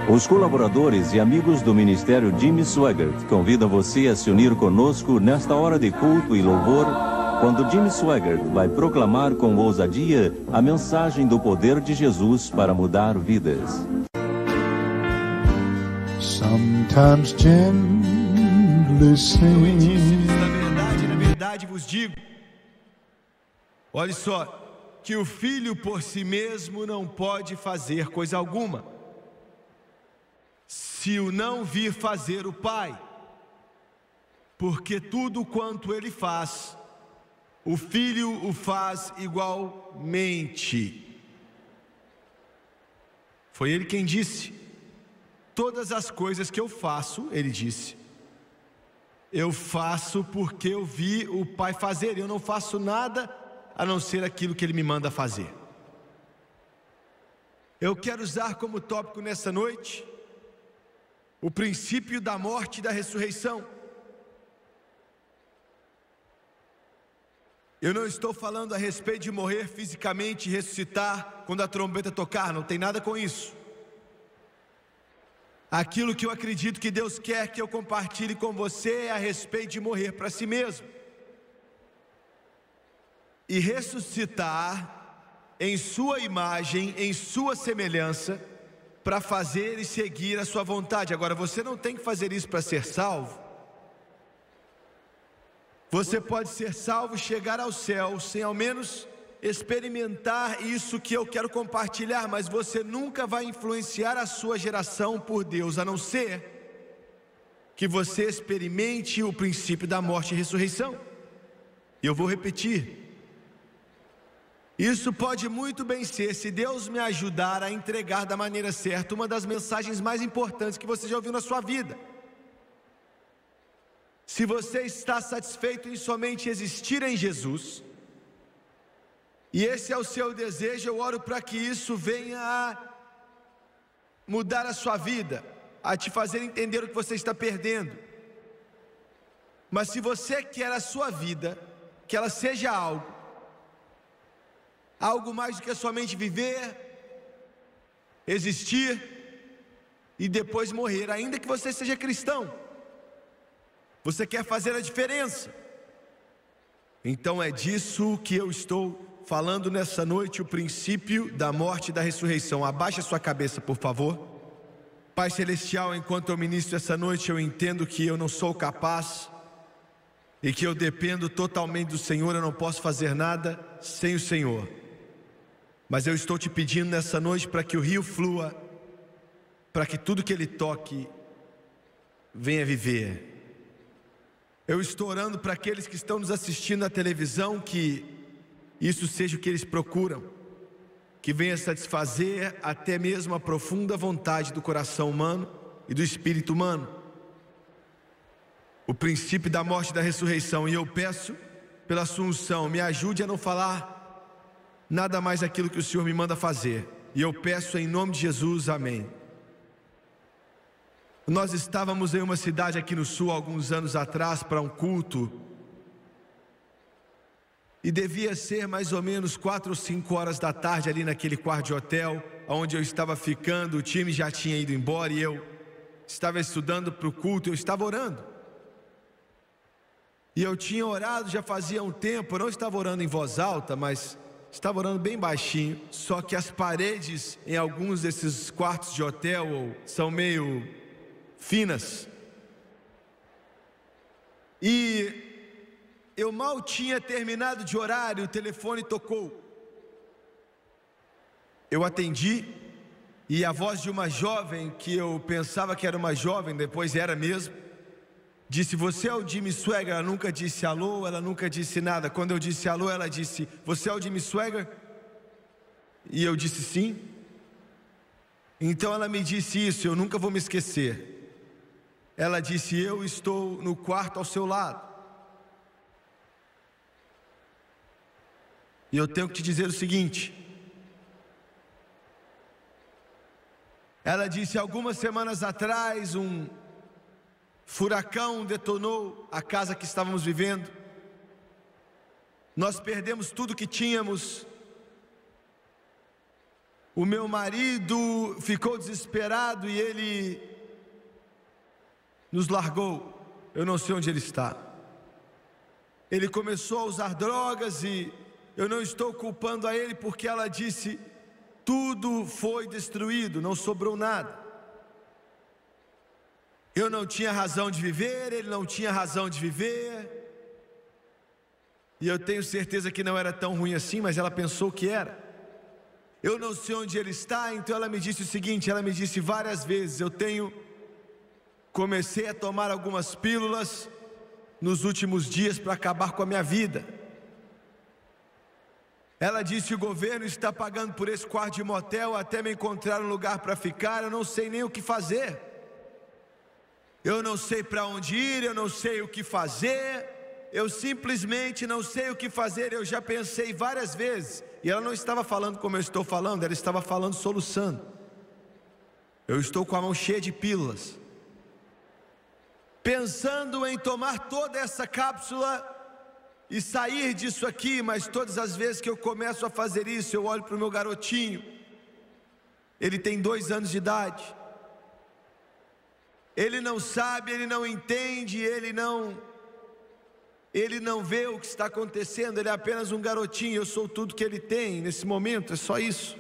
Os colaboradores e amigos do Ministério Jimmy Swaggart convidam você a se unir conosco nesta hora de culto e louvor, quando Jimmy Swaggart vai proclamar com ousadia a mensagem do poder de Jesus para mudar vidas. Sometimes gently sing. Na verdade vos digo, olhe só, que o filho por si mesmo não pode fazer coisa alguma, se o não vir fazer o Pai, porque tudo quanto ele faz, o Filho o faz igualmente. Foi ele quem disse: todas as coisas que eu faço, ele disse, eu faço porque eu vi o Pai fazer, eu não faço nada a não ser aquilo que ele me manda fazer. Eu quero usar como tópico nessa noite o princípio da morte e da ressurreição. Eu não estou falando a respeito de morrer fisicamente e ressuscitar quando a trombeta tocar, não tem nada com isso. Aquilo que eu acredito que Deus quer que eu compartilhe com você é a respeito de morrer para si mesmo e ressuscitar em sua imagem, em sua semelhança, para fazer e seguir a sua vontade. Agora, você não tem que fazer isso para ser salvo. Você pode ser salvo e chegar ao céu sem ao menos experimentar isso que eu quero compartilhar, mas você nunca vai influenciar a sua geração por Deus, a não ser que você experimente o princípio da morte e ressurreição. E eu vou repetir. Isso pode muito bem ser, se Deus me ajudar a entregar da maneira certa, uma das mensagens mais importantes que você já ouviu na sua vida. Se você está satisfeito em somente existir em Jesus, e esse é o seu desejo, eu oro para que isso venha a mudar a sua vida, a te fazer entender o que você está perdendo. Mas se você quer a sua vida, que ela seja algo mais do que somente viver, existir e depois morrer, ainda que você seja cristão, você quer fazer a diferença. Então é disso que eu estou falando nessa noite, o princípio da morte e da ressurreição. Abaixe a sua cabeça, por favor. Pai Celestial, enquanto eu ministro essa noite, eu entendo que eu não sou capaz e que eu dependo totalmente do Senhor, eu não posso fazer nada sem o Senhor. Mas eu estou te pedindo nessa noite para que o rio flua, para que tudo que ele toque venha viver. Eu estou orando para aqueles que estão nos assistindo na televisão, que isso seja o que eles procuram, que venha satisfazer até mesmo a profunda vontade do coração humano e do espírito humano, o princípio da morte e da ressurreição. E eu peço pela sua unção, me ajude a não falar nada mais aquilo que o Senhor me manda fazer. E eu peço em nome de Jesus, amém. Nós estávamos em uma cidade aqui no sul, alguns anos atrás, para um culto. E devia ser mais ou menos 4 ou 5 horas da tarde, ali naquele quarto de hotel onde eu estava ficando. O time já tinha ido embora e eu estava estudando para o culto, eu estava orando. E eu tinha orado já fazia um tempo, eu não estava orando em voz alta, mas estava orando bem baixinho. Só que as paredes em alguns desses quartos de hotel são meio finas. E eu mal tinha terminado de orar e o telefone tocou. Eu atendi e a voz de uma jovem, que eu pensava que era uma jovem, depois era mesmo, disse: você é o Jimmy Swaggart? Ela nunca disse alô, ela nunca disse nada. Quando eu disse alô, ela disse: você é o Jimmy Swaggart? E eu disse sim. Então ela me disse isso, eu nunca vou me esquecer. Ela disse: eu estou no quarto ao seu lado. E eu tenho que te dizer o seguinte. Ela disse: algumas semanas atrás um furacão detonou a casa que estávamos vivendo. Nós perdemos tudo que tínhamos. O meu marido ficou desesperado e ele nos largou. Eu não sei onde ele está. Ele começou a usar drogas e eu não estou culpando a ele, porque ela disse: tudo foi destruído, não sobrou nada. Eu não tinha razão de viver, ele não tinha razão de viver. E eu tenho certeza que não era tão ruim assim, mas ela pensou que era. Eu não sei onde ele está, então ela me disse o seguinte, ela me disse várias vezes: comecei a tomar algumas pílulas nos últimos dias para acabar com a minha vida. Ela disse: o governo está pagando por esse quarto de motel até me encontrar um lugar para ficar, eu não sei nem o que fazer. Eu não sei para onde ir, eu não sei o que fazer. Eu simplesmente não sei o que fazer. Eu já pensei várias vezes. E ela não estava falando como eu estou falando, ela estava falando soluçando. Eu estou com a mão cheia de pílulas, pensando em tomar toda essa cápsula e sair disso aqui. Mas todas as vezes que eu começo a fazer isso, eu olho para o meu garotinho. Ele tem 2 anos de idade. Ele não sabe, ele não entende, ele não vê o que está acontecendo. Ele é apenas um garotinho. Eu sou tudo que ele tem nesse momento, é só isso.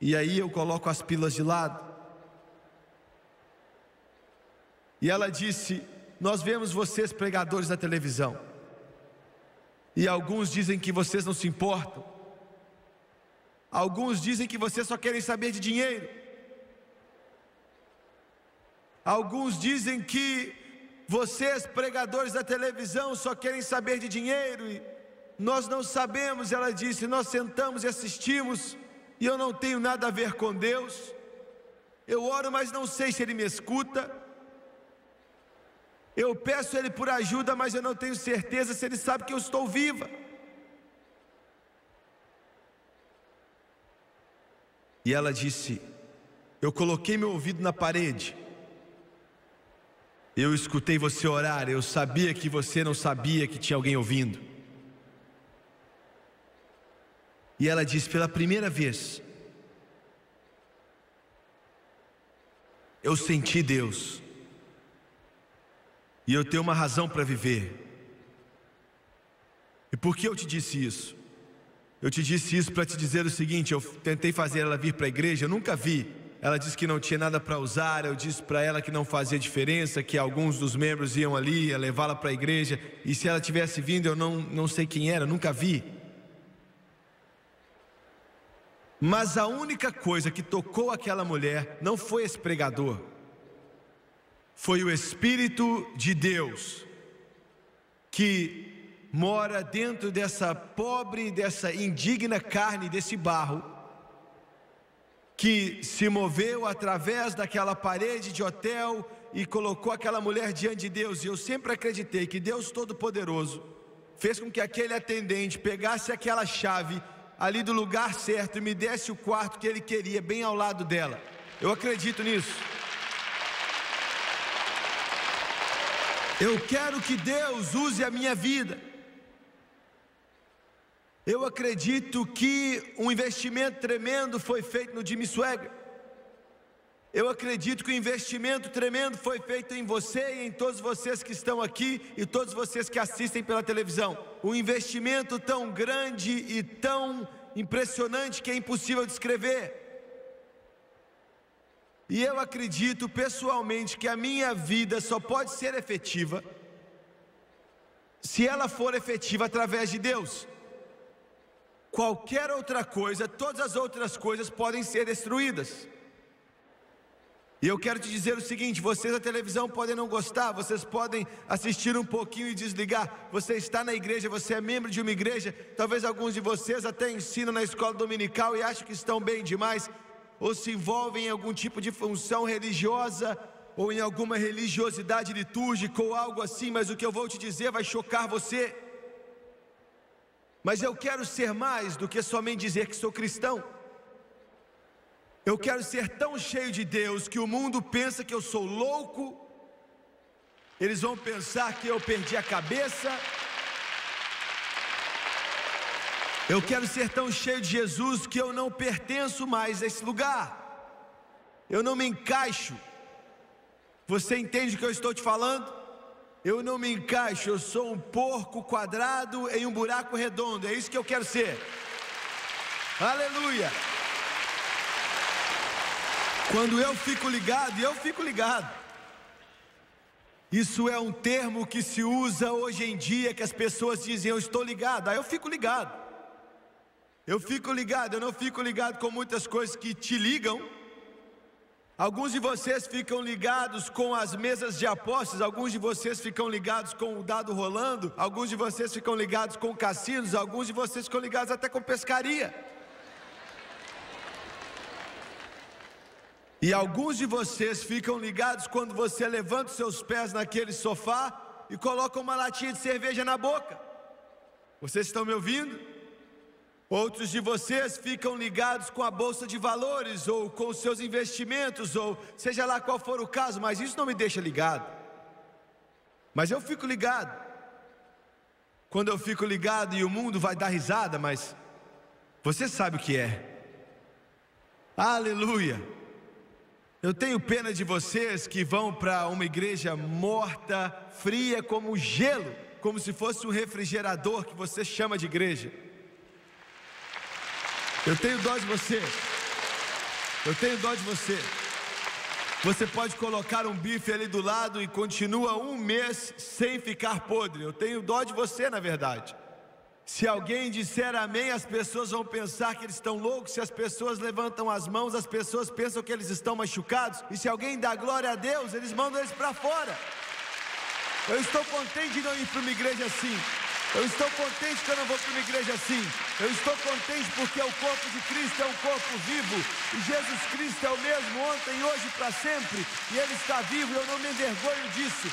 E aí eu coloco as pílulas de lado. E ela disse: nós vemos vocês pregadores na televisão, e alguns dizem que vocês não se importam. Alguns dizem que vocês só querem saber de dinheiro. Alguns dizem que vocês, pregadores da televisão, só querem saber de dinheiro. E nós não sabemos, ela disse, nós sentamos e assistimos, e eu não tenho nada a ver com Deus. Eu oro, mas não sei se Ele me escuta. Eu peço a Ele por ajuda, mas eu não tenho certeza se Ele sabe que eu estou viva. E ela disse: eu coloquei meu ouvido na parede, eu escutei você orar, eu sabia que você não sabia que tinha alguém ouvindo. E ela disse: pela primeira vez, eu senti Deus, e eu tenho uma razão para viver. E por que eu te disse isso? Eu te disse isso para te dizer o seguinte: eu tentei fazer ela vir para a igreja, eu nunca vi. Ela disse que não tinha nada para usar. Eu disse para ela que não fazia diferença, que alguns dos membros iam ali, ia levá-la para a igreja, e se ela tivesse vindo, eu não sei quem era, nunca vi. Mas a única coisa que tocou aquela mulher não foi esse pregador, foi o Espírito de Deus que mora dentro dessa pobre, dessa indigna carne, desse barro, que se moveu através daquela parede de hotel e colocou aquela mulher diante de Deus. E eu sempre acreditei que Deus Todo-Poderoso fez com que aquele atendente pegasse aquela chave ali do lugar certo e me desse o quarto que ele queria, bem ao lado dela. Eu acredito nisso. Eu quero que Deus use a minha vida. Eu acredito que um investimento tremendo foi feito no Jimmy Swaggart. Eu acredito que um investimento tremendo foi feito em você e em todos vocês que estão aqui e todos vocês que assistem pela televisão. Um investimento tão grande e tão impressionante que é impossível descrever. E eu acredito pessoalmente que a minha vida só pode ser efetiva se ela for efetiva através de Deus. Qualquer outra coisa, todas as outras coisas podem ser destruídas. E eu quero te dizer o seguinte: vocês da televisão podem não gostar, vocês podem assistir um pouquinho e desligar. Você está na igreja, você é membro de uma igreja. Talvez alguns de vocês até ensinam na escola dominical e acham que estão bem demais, ou se envolvem em algum tipo de função religiosa, ou em alguma religiosidade litúrgica ou algo assim. Mas o que eu vou te dizer vai chocar você. Mas eu quero ser mais do que somente dizer que sou cristão. Eu quero ser tão cheio de Deus que o mundo pensa que eu sou louco. Eles vão pensar que eu perdi a cabeça. Eu quero ser tão cheio de Jesus que eu não pertenço mais a esse lugar. Eu não me encaixo. Você entende o que eu estou te falando? Eu não me encaixo, eu sou um porco quadrado em um buraco redondo. É isso que eu quero ser. Aleluia. Quando eu fico ligado, eu fico ligado. Isso é um termo que se usa hoje em dia, que as pessoas dizem, eu estou ligado. Aí eu fico ligado. Eu fico ligado, eu não fico ligado com muitas coisas que te ligam. Alguns de vocês ficam ligados com as mesas de apostas, alguns de vocês ficam ligados com o dado rolando, alguns de vocês ficam ligados com cassinos, alguns de vocês ficam ligados até com pescaria. E alguns de vocês ficam ligados quando você levanta os seus pés naquele sofá e coloca uma latinha de cerveja na boca. Vocês estão me ouvindo? Outros de vocês ficam ligados com a bolsa de valores ou com os seus investimentos, ou seja lá qual for o caso, mas isso não me deixa ligado. Mas eu fico ligado. Quando eu fico ligado e o mundo vai dar risada, mas você sabe o que é. Aleluia. Eu tenho pena de vocês que vão para uma igreja morta, fria como gelo, como se fosse um refrigerador que você chama de igreja. Eu tenho dó de você. Eu tenho dó de você. Você pode colocar um bife ali do lado e continua um mês sem ficar podre. Eu tenho dó de você, na verdade. Se alguém disser amém, as pessoas vão pensar que eles estão loucos. Se as pessoas levantam as mãos, as pessoas pensam que eles estão machucados. E se alguém dá glória a Deus, eles mandam eles para fora. Eu estou contente de não ir para uma igreja assim. Eu estou contente que eu não vou para uma igreja assim. Eu estou contente porque o corpo de Cristo é um corpo vivo. E Jesus Cristo é o mesmo ontem, hoje e para sempre. E Ele está vivo e eu não me envergonho disso.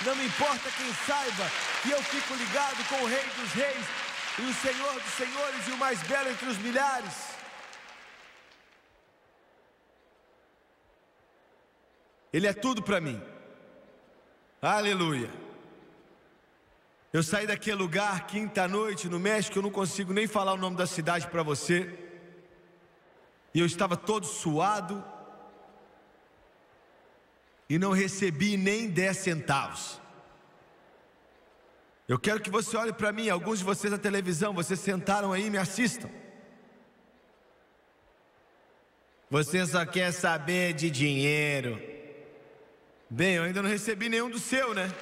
Não me importa quem saiba que eu fico ligado com o Rei dos Reis e o Senhor dos Senhores e o mais belo entre os milhares. Ele é tudo para mim. Aleluia. Eu saí daquele lugar quinta-noite no México, eu não consigo nem falar o nome da cidade para você. E eu estava todo suado e não recebi nem 10 centavos. Eu quero que você olhe para mim, alguns de vocês na televisão, vocês sentaram aí e me assistam. Você só quer saber de dinheiro. Bem, eu ainda não recebi nenhum do seu, né?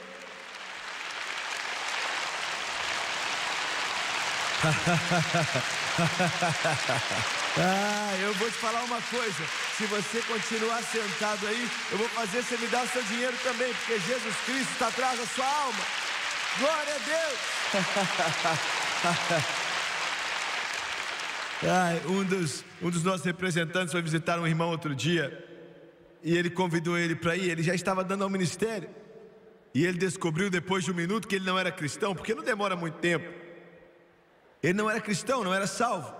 Eu vou te falar uma coisa. Se você continuar sentado aí, eu vou fazer você me dar o seu dinheiro também, porque Jesus Cristo está atrás da sua alma. Glória a Deus. Um dos nossos representantes foi visitar um irmão outro dia, e ele convidou ele para ir. Ele já estava dando ao ministério, e ele descobriu depois de um minuto que ele não era cristão, porque não demora muito tempo. Ele não era cristão, não era salvo.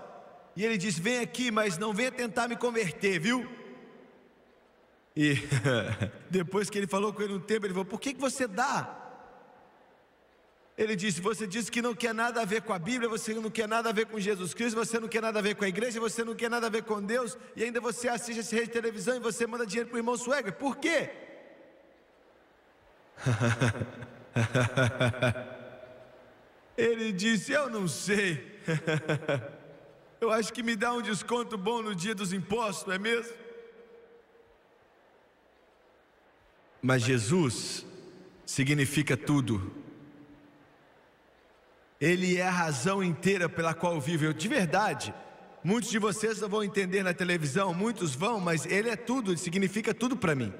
E ele disse, vem aqui, mas não venha tentar me converter, viu? E depois que ele falou com ele um tempo, ele falou, por que você dá? Ele disse, você disse que não quer nada a ver com a Bíblia, você não quer nada a ver com Jesus Cristo, você não quer nada a ver com a igreja, você não quer nada a ver com Deus, e ainda você assiste esse rede de televisão e você manda dinheiro para o irmão Swagger. Por quê? Ele disse, eu não sei. Eu acho que me dá um desconto bom no dia dos impostos, não é mesmo? Mas Jesus significa tudo. Ele é a razão inteira pela qual eu vivo. De verdade, muitos de vocês não vão entender na televisão, muitos vão, mas Ele é tudo, Ele significa tudo para mim.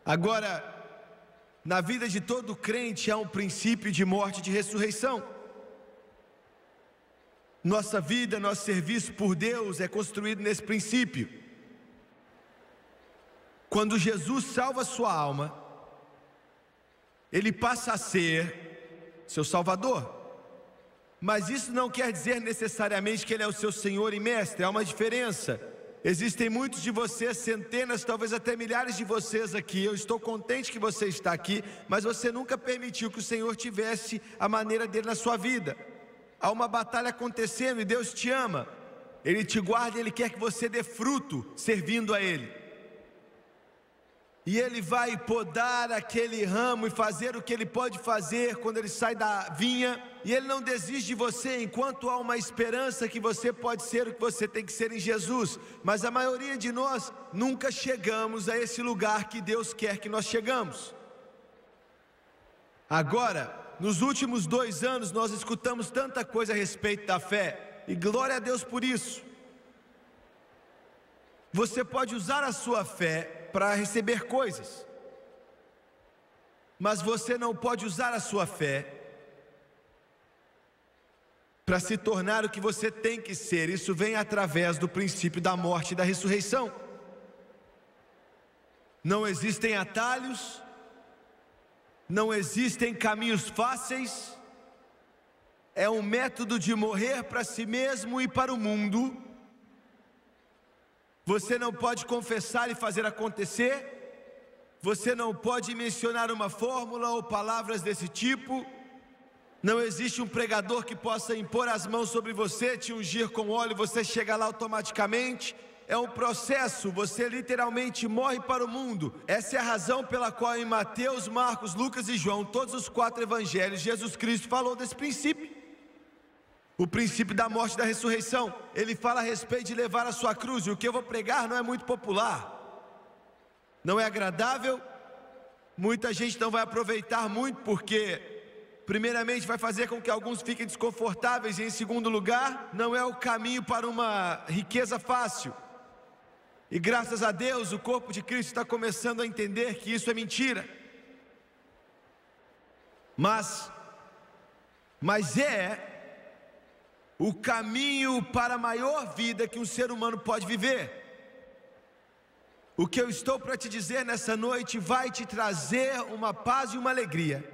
Agora, na vida de todo crente há um princípio de morte e de ressurreição. Nossa vida, nosso serviço por Deus é construído nesse princípio. Quando Jesus salva a sua alma, Ele passa a ser seu Salvador. Mas isso não quer dizer necessariamente que Ele é o seu Senhor e Mestre, há uma diferença. Existem muitos de vocês, centenas, talvez até milhares de vocês aqui. Eu estou contente que você está aqui, mas você nunca permitiu que o Senhor tivesse a maneira dele na sua vida. há uma batalha acontecendo e Deus te ama, Ele te guarda e Ele quer que você dê fruto servindo a Ele. E Ele vai podar aquele ramo e fazer o que Ele pode fazer quando Ele sai da vinha. E Ele não desiste de você enquanto há uma esperança que você pode ser o que você tem que ser em Jesus. Mas a maioria de nós nunca chegamos a esse lugar que Deus quer que nós chegamos. Agora, nos últimos 2 anos nós escutamos tanta coisa a respeito da fé, e glória a Deus por isso. Você pode usar a sua fé para receber coisas, mas você não pode usar a sua fé para se tornar o que você tem que ser. Isso vem através do princípio da morte e da ressurreição. Não existem atalhos, não existem caminhos fáceis. É um método de morrer para si mesmo e para o mundo. Você não pode confessar e fazer acontecer. Você não pode mencionar uma fórmula ou palavras desse tipo. Não existe um pregador que possa impor as mãos sobre você, te ungir com óleo e você chega lá automaticamente. É um processo, você literalmente morre para o mundo. Essa é a razão pela qual em Mateus, Marcos, Lucas e João, todos os 4 evangelhos, Jesus Cristo falou desse princípio. O princípio da morte e da ressurreição. Ele fala a respeito de levar a sua cruz. E o que eu vou pregar não é muito popular, não é agradável. Muita gente não vai aproveitar muito, porque primeiramente vai fazer com que alguns fiquem desconfortáveis, e em segundo lugar, não é o caminho para uma riqueza fácil. E graças a Deus o corpo de Cristo está começando a entender que isso é mentira. Mas é o caminho para a maior vida que um ser humano pode viver. O que eu estou para te dizer nessa noite vai te trazer uma paz e uma alegria,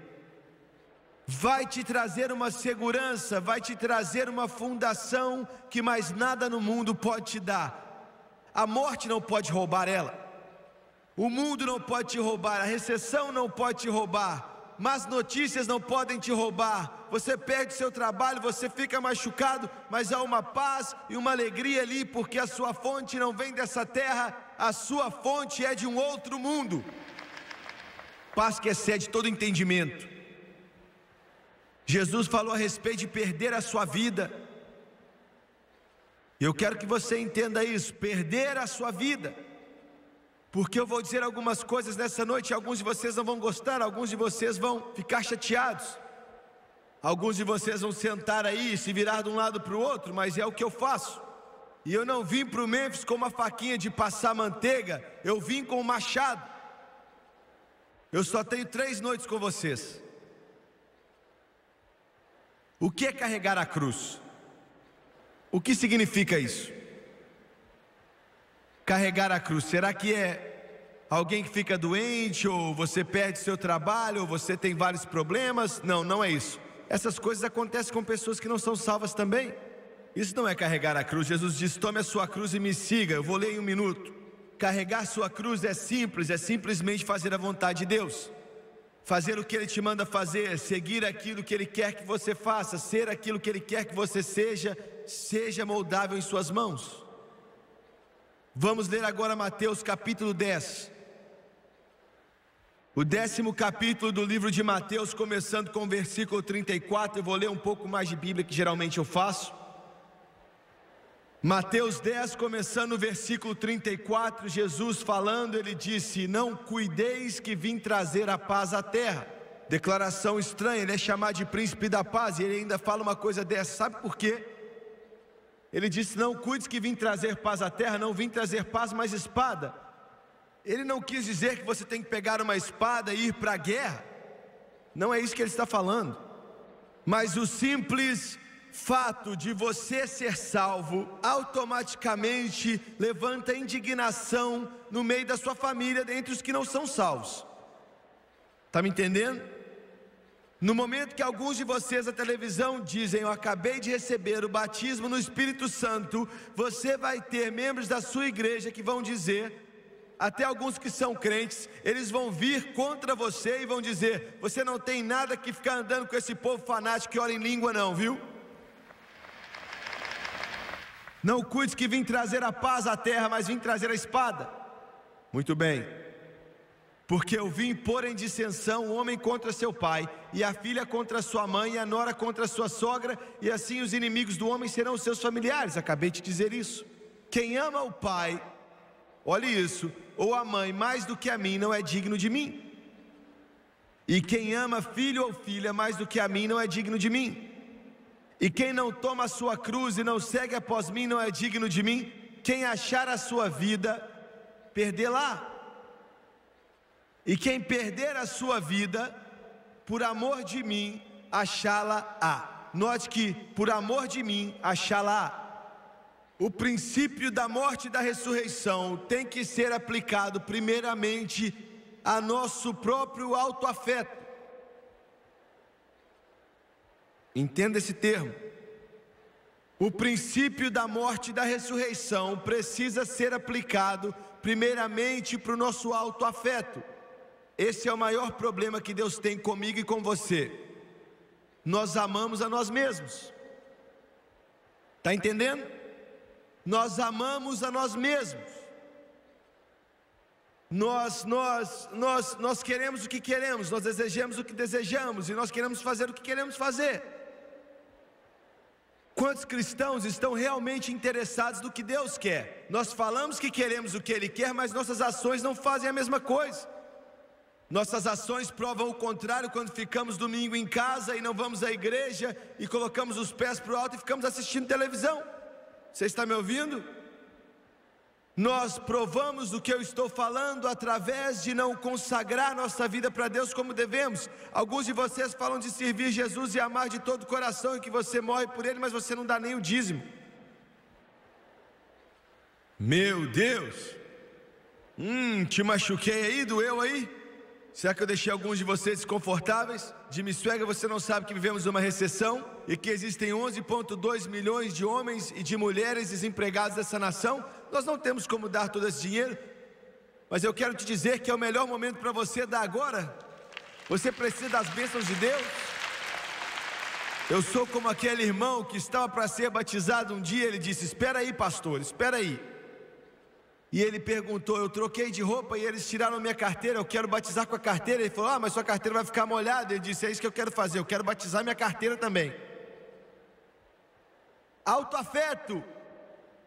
vai te trazer uma segurança, vai te trazer uma fundação que mais nada no mundo pode te dar. A morte não pode roubar ela, o mundo não pode te roubar, a recessão não pode te roubar, más notícias não podem te roubar. Você perde seu trabalho, você fica machucado, mas há uma paz e uma alegria ali, porque a sua fonte não vem dessa terra, a sua fonte é de um outro mundo. Paz que excede todo entendimento. Jesus falou a respeito de perder a sua vida. Eu quero que você entenda isso, perder a sua vida. Porque eu vou dizer algumas coisas nessa noite, alguns de vocês não vão gostar, alguns de vocês vão ficar chateados, alguns de vocês vão sentar aí e se virar de um lado para o outro, mas é o que eu faço. E eu não vim para o Memphis com uma faquinha de passar manteiga, eu vim com um machado. Eu só tenho 3 noites com vocês. O que é carregar a cruz? O que significa isso? Carregar a cruz, será que é alguém que fica doente, ou você perde seu trabalho, ou você tem vários problemas? Não, não é isso. Essas coisas acontecem com pessoas que não são salvas também. Isso não é carregar a cruz. Jesus diz: tome a sua cruz e me siga. Eu vou ler em 1 minuto. Carregar sua cruz é simples, é simplesmente fazer a vontade de Deus, fazer o que Ele te manda fazer, seguir aquilo que Ele quer que você faça, ser aquilo que Ele quer que você seja, seja moldável em suas mãos. Vamos ler agora Mateus capítulo 10. O 10º capítulo do livro de Mateus, começando com o versículo 34. Eu vou ler um pouco mais de Bíblia que geralmente eu faço. Mateus 10, começando no versículo 34, Jesus falando, Ele disse: não cuideis que vim trazer a paz à terra. Declaração estranha, Ele é chamado de príncipe da paz, e Ele ainda fala uma coisa dessa. Sabe por quê? Ele disse: não cuides que vim trazer paz à terra. Não vim trazer paz, mas espada. Ele não quis dizer que você tem que pegar uma espada e ir para a guerra. Não é isso que Ele está falando. Mas o simples fato de você ser salvo automaticamente levanta indignação no meio da sua família, dentre os que não são salvos. Está me entendendo? No momento que alguns de vocês na televisão dizem: eu acabei de receber o batismo no Espírito Santo, você vai ter membros da sua igreja que vão dizer, até alguns que são crentes, eles vão vir contra você e vão dizer: você não tem nada que ficar andando com esse povo fanático que ora em língua não, viu? Não cuides que vim trazer a paz à terra, mas vim trazer a espada. Muito bem. Porque eu vim pôr em dissensão o homem contra seu pai, e a filha contra sua mãe, e a nora contra sua sogra, e assim os inimigos do homem serão os seus familiares. Acabei de dizer isso. Quem ama o pai, olhe isso, ou a mãe mais do que a mim, não é digno de mim. E quem ama filho ou filha mais do que a mim, não é digno de mim. E quem não toma a sua cruz e não segue após mim, não é digno de mim. Quem achar a sua vida, perdê-la. E quem perder a sua vida, por amor de mim, achá-la-á. Note que, por amor de mim, achá-la-á. O princípio da morte e da ressurreição tem que ser aplicado primeiramente a nosso próprio autoafeto. Entenda esse termo. O princípio da morte e da ressurreição precisa ser aplicado primeiramente para o nosso autoafeto. Esse é o maior problema que Deus tem comigo e com você. Nós amamos a nós mesmos. Está entendendo? Nós amamos a nós mesmos. Nós queremos o que queremos, nós desejamos o que desejamos, e nós queremos fazer o que queremos fazer. Quantos cristãos estão realmente interessados no que Deus quer? Nós falamos que queremos o que Ele quer, mas nossas ações não fazem a mesma coisa. Nossas ações provam o contrário quando ficamos domingo em casa e não vamos à igreja e colocamos os pés para o alto e ficamos assistindo televisão. Você está me ouvindo? Nós provamos o que eu estou falando através de não consagrar nossa vida para Deus como devemos. Alguns de vocês falam de servir Jesus e amar de todo o coração e que você morre por Ele, mas você não dá nem o dízimo. Meu Deus! Te machuquei aí, doeu aí? Será que eu deixei alguns de vocês desconfortáveis? Jimmy Swaggart, você não sabe que vivemos numa recessão e que existem 11,2 milhões de homens e de mulheres desempregados dessa nação? Nós não temos como dar todo esse dinheiro, mas eu quero te dizer que é o melhor momento para você dar agora. Você precisa das bênçãos de Deus. Eu sou como aquele irmão que estava para ser batizado um dia. Ele disse: espera aí, pastor, espera aí. E ele perguntou, eu troquei de roupa e eles tiraram minha carteira, eu quero batizar com a carteira. Ele falou, mas sua carteira vai ficar molhada. Ele disse, é isso que eu quero fazer, eu quero batizar minha carteira também. Autoafeto.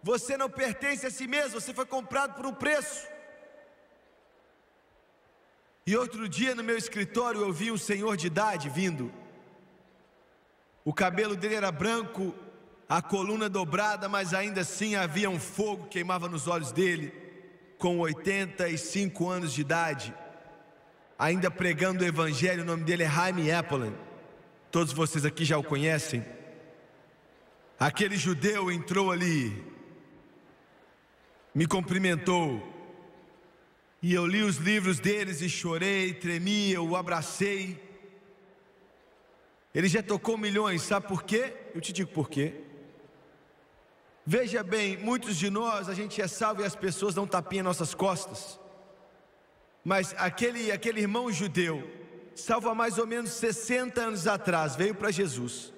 Você não pertence a si mesmo, você foi comprado por um preço. E outro dia no meu escritório eu vi um senhor de idade vindo. O cabelo dele era branco, a coluna dobrada, mas ainda assim havia um fogo que queimava nos olhos dele, com 85 anos de idade, ainda pregando o evangelho. O nome dele é Jaime Appelen. Todos vocês aqui já o conhecem. Aquele judeu entrou ali, me cumprimentou, e eu li os livros deles e chorei, tremi, eu o abracei. Ele já tocou milhões, sabe por quê? Eu te digo por quê. Veja bem, muitos de nós, a gente é salvo e as pessoas dão tapinha em nossas costas. Mas aquele irmão judeu, salvo há mais ou menos 60 anos atrás, veio para Jesus.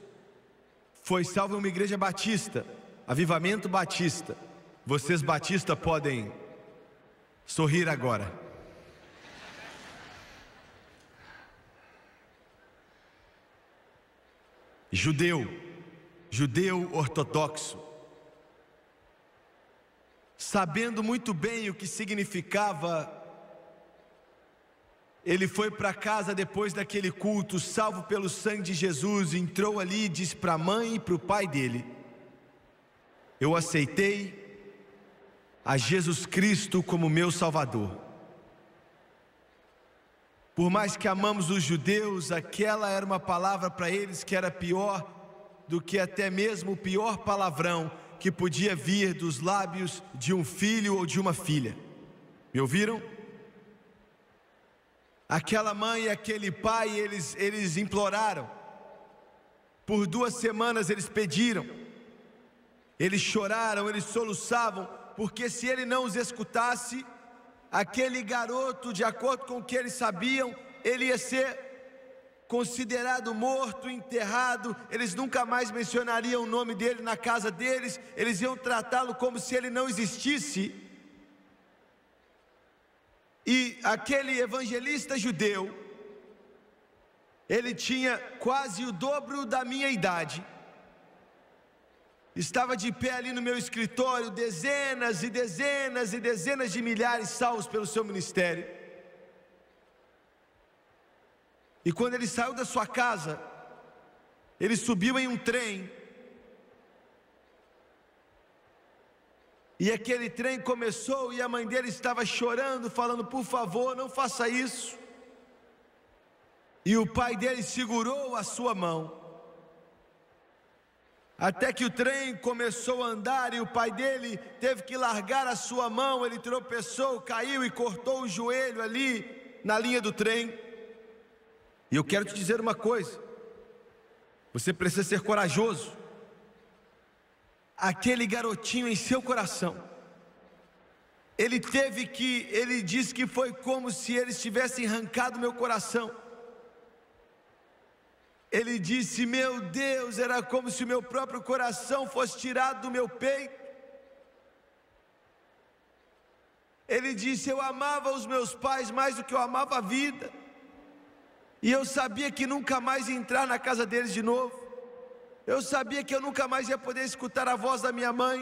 Foi salvo em uma igreja batista, Avivamento Batista. Vocês batistas podem sorrir agora. Judeu ortodoxo, sabendo muito bem o que significava, ele foi para casa depois daquele culto, salvo pelo sangue de Jesus, entrou ali e disse para a mãe e para o pai dele: eu aceitei a Jesus Cristo como meu Salvador. Por mais que amamos os judeus, aquela era uma palavra para eles que era pior do que até mesmo o pior palavrão que podia vir dos lábios de um filho ou de uma filha. Me ouviram? Aquela mãe e aquele pai, eles imploraram. Por 2 semanas eles pediram, eles choraram, eles soluçavam, porque se ele não os escutasse, aquele garoto, de acordo com o que eles sabiam, ele ia ser considerado morto, enterrado. Eles nunca mais mencionariam o nome dele na casa deles. Eles iam tratá-lo como se ele não existisse. E aquele evangelista judeu, ele tinha quase o dobro da minha idade. Estava de pé ali no meu escritório, dezenas e dezenas e dezenas de milhares salvos pelo seu ministério. E quando ele saiu da sua casa, ele subiu em um trem. E aquele trem começou e a mãe dele estava chorando, falando: por favor, não faça isso. E o pai dele segurou a sua mão. Até que o trem começou a andar e o pai dele teve que largar a sua mão. Ele tropeçou, caiu e cortou o joelho ali na linha do trem. E eu quero te dizer uma coisa: você precisa ser corajoso. Aquele garotinho em seu coração, ele disse que foi como se eles tivessem arrancado meu coração. Ele disse: meu Deus, era como se o meu próprio coração fosse tirado do meu peito. Ele disse: eu amava os meus pais mais do que eu amava a vida. E eu sabia que nunca mais ia entrar na casa deles de novo. Eu sabia que eu nunca mais ia poder escutar a voz da minha mãe.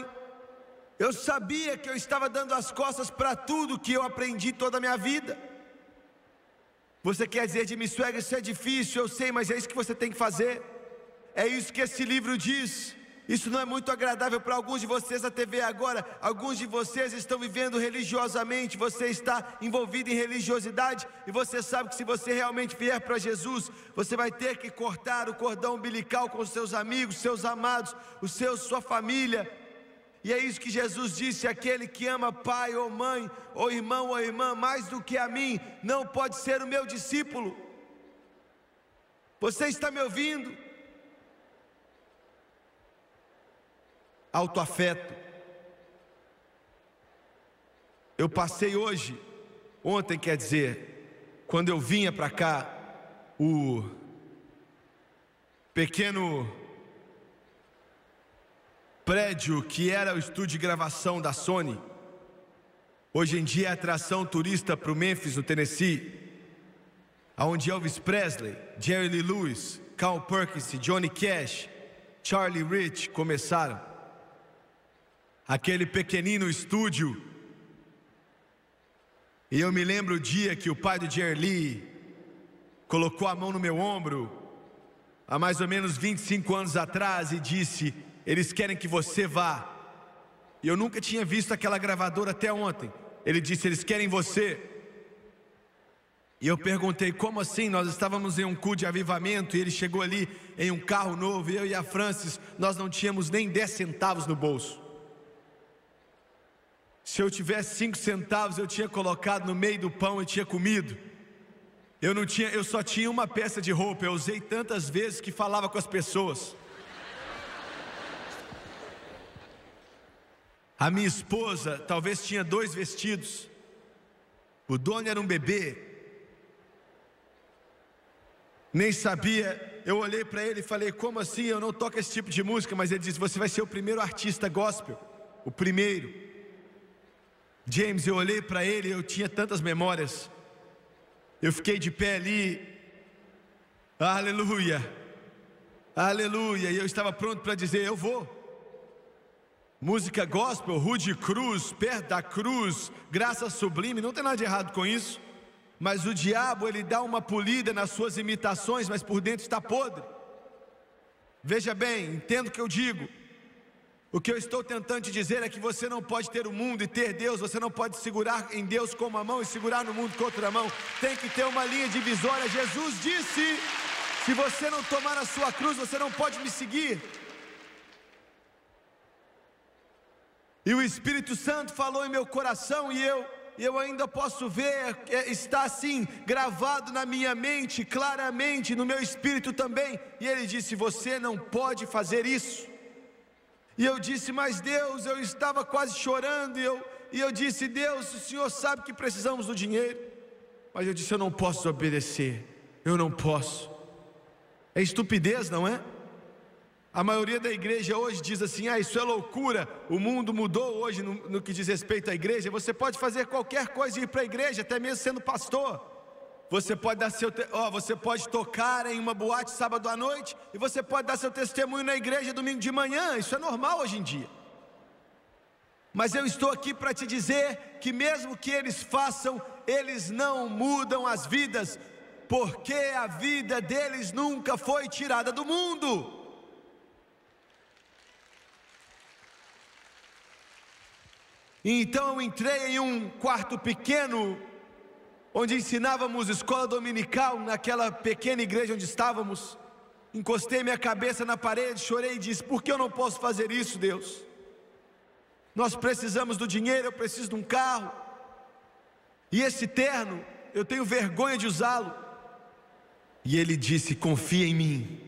Eu sabia que eu estava dando as costas para tudo que eu aprendi toda a minha vida. Você quer dizer, Jimmy Swaggart, isso é difícil, eu sei, mas é isso que você tem que fazer. É isso que esse livro diz. Isso não é muito agradável para alguns de vocês na TV agora. Alguns de vocês estão vivendo religiosamente. Você está envolvido em religiosidade. E você sabe que se você realmente vier para Jesus, você vai ter que cortar o cordão umbilical com os seus amigos, seus amados, sua família. E é isso que Jesus disse: aquele que ama pai ou mãe, ou irmão ou irmã, mais do que a mim, não pode ser o meu discípulo. Você está me ouvindo? Autoafeto. Eu passei ontem quer dizer, quando eu vinha para cá, o pequeno prédio que era o estúdio de gravação da Sony, hoje em dia é atração turista para o Memphis, no Tennessee, onde Elvis Presley, Jerry Lee Lewis, Carl Perkins, Johnny Cash, Charlie Rich começaram. Aquele pequenino estúdio. E eu me lembro o dia que o pai do Jerry Lee colocou a mão no meu ombro, há mais ou menos 25 anos atrás, e disse: eles querem que você vá. E eu nunca tinha visto aquela gravadora até ontem. Ele disse: eles querem você. E eu perguntei: como assim? Nós estávamos em um culto de avivamento e ele chegou ali em um carro novo, e eu e a Francis, nós não tínhamos nem 10 centavos no bolso. Se eu tivesse 5 centavos, eu tinha colocado no meio do pão e tinha comido. Eu só tinha uma peça de roupa. Eu usei tantas vezes que falava com as pessoas. A minha esposa talvez tinha 2 vestidos. O dono era um bebê. Nem sabia. Eu olhei para ele e falei: como assim? Eu não toco esse tipo de música. Mas ele disse: você vai ser o primeiro artista gospel. O primeiro. James, eu olhei para ele e eu tinha tantas memórias. Eu fiquei de pé ali. Aleluia. Aleluia. E eu estava pronto para dizer: eu vou. Música gospel, Rude Cruz, perto da cruz, graça sublime, não tem nada de errado com isso. Mas o diabo, ele dá uma polida nas suas imitações, mas por dentro está podre. Veja bem, entenda o que eu digo. O que eu estou tentando te dizer é que você não pode ter o mundo e ter Deus. Você não pode segurar em Deus com uma mão e segurar no mundo com outra mão. Tem que ter uma linha divisória. Jesus disse: se você não tomar a sua cruz, você não pode me seguir. E o Espírito Santo falou em meu coração, e eu ainda posso ver, está assim gravado na minha mente, claramente, no meu espírito também. E ele disse: você não pode fazer isso. E eu disse: mas Deus, eu estava quase chorando, e eu disse: Deus, o Senhor sabe que precisamos do dinheiro. Mas eu disse: eu não posso desobedecer, eu não posso. É estupidez, não é? A maioria da igreja hoje diz assim: isso é loucura, o mundo mudou hoje no que diz respeito à igreja. Você pode fazer qualquer coisa e ir para a igreja, até mesmo sendo pastor. Você pode você pode tocar em uma boate sábado à noite, e você pode dar seu testemunho na igreja domingo de manhã. Isso é normal hoje em dia. Mas eu estou aqui para te dizer que mesmo que eles façam, eles não mudam as vidas, porque a vida deles nunca foi tirada do mundo. Então eu entrei em um quarto pequeno, onde ensinávamos escola dominical, naquela pequena igreja onde estávamos. Encostei minha cabeça na parede, chorei e disse: por que eu não posso fazer isso, Deus? Nós precisamos do dinheiro, eu preciso de um carro, e esse terno, eu tenho vergonha de usá-lo. E ele disse: confia em mim,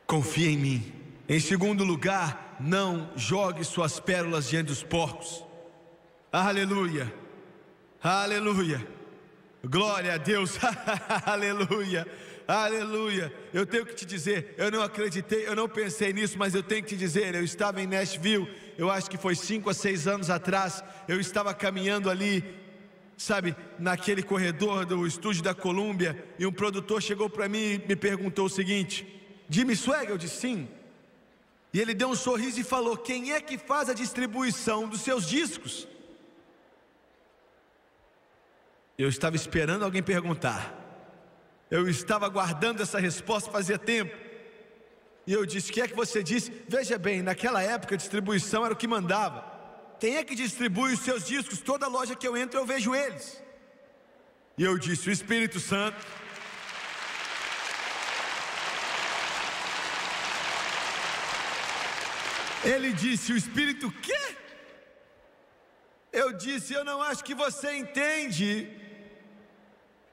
confia em mim. Em segundo lugar, não jogue suas pérolas diante dos porcos. Aleluia, aleluia, glória a Deus. Aleluia, aleluia. Eu tenho que te dizer, eu não acreditei, eu não pensei nisso, mas eu tenho que te dizer, eu estava em Nashville, eu acho que foi 5 a 6 anos atrás. Eu estava caminhando ali, sabe, naquele corredor do estúdio da Columbia, e um produtor chegou para mim e me perguntou o seguinte: Jimmy Swaggart? Eu disse sim. E ele deu um sorriso e falou: quem é que faz a distribuição dos seus discos? Eu estava esperando alguém perguntar. Eu estava aguardando essa resposta fazia tempo. E eu disse: o que é que você disse? Veja bem, naquela época a distribuição era o que mandava. Quem é que distribui os seus discos? Toda loja que eu entro eu vejo eles. E eu disse: o Espírito Santo. Ele disse: o Espírito o quê? Eu disse: eu não acho que você entende.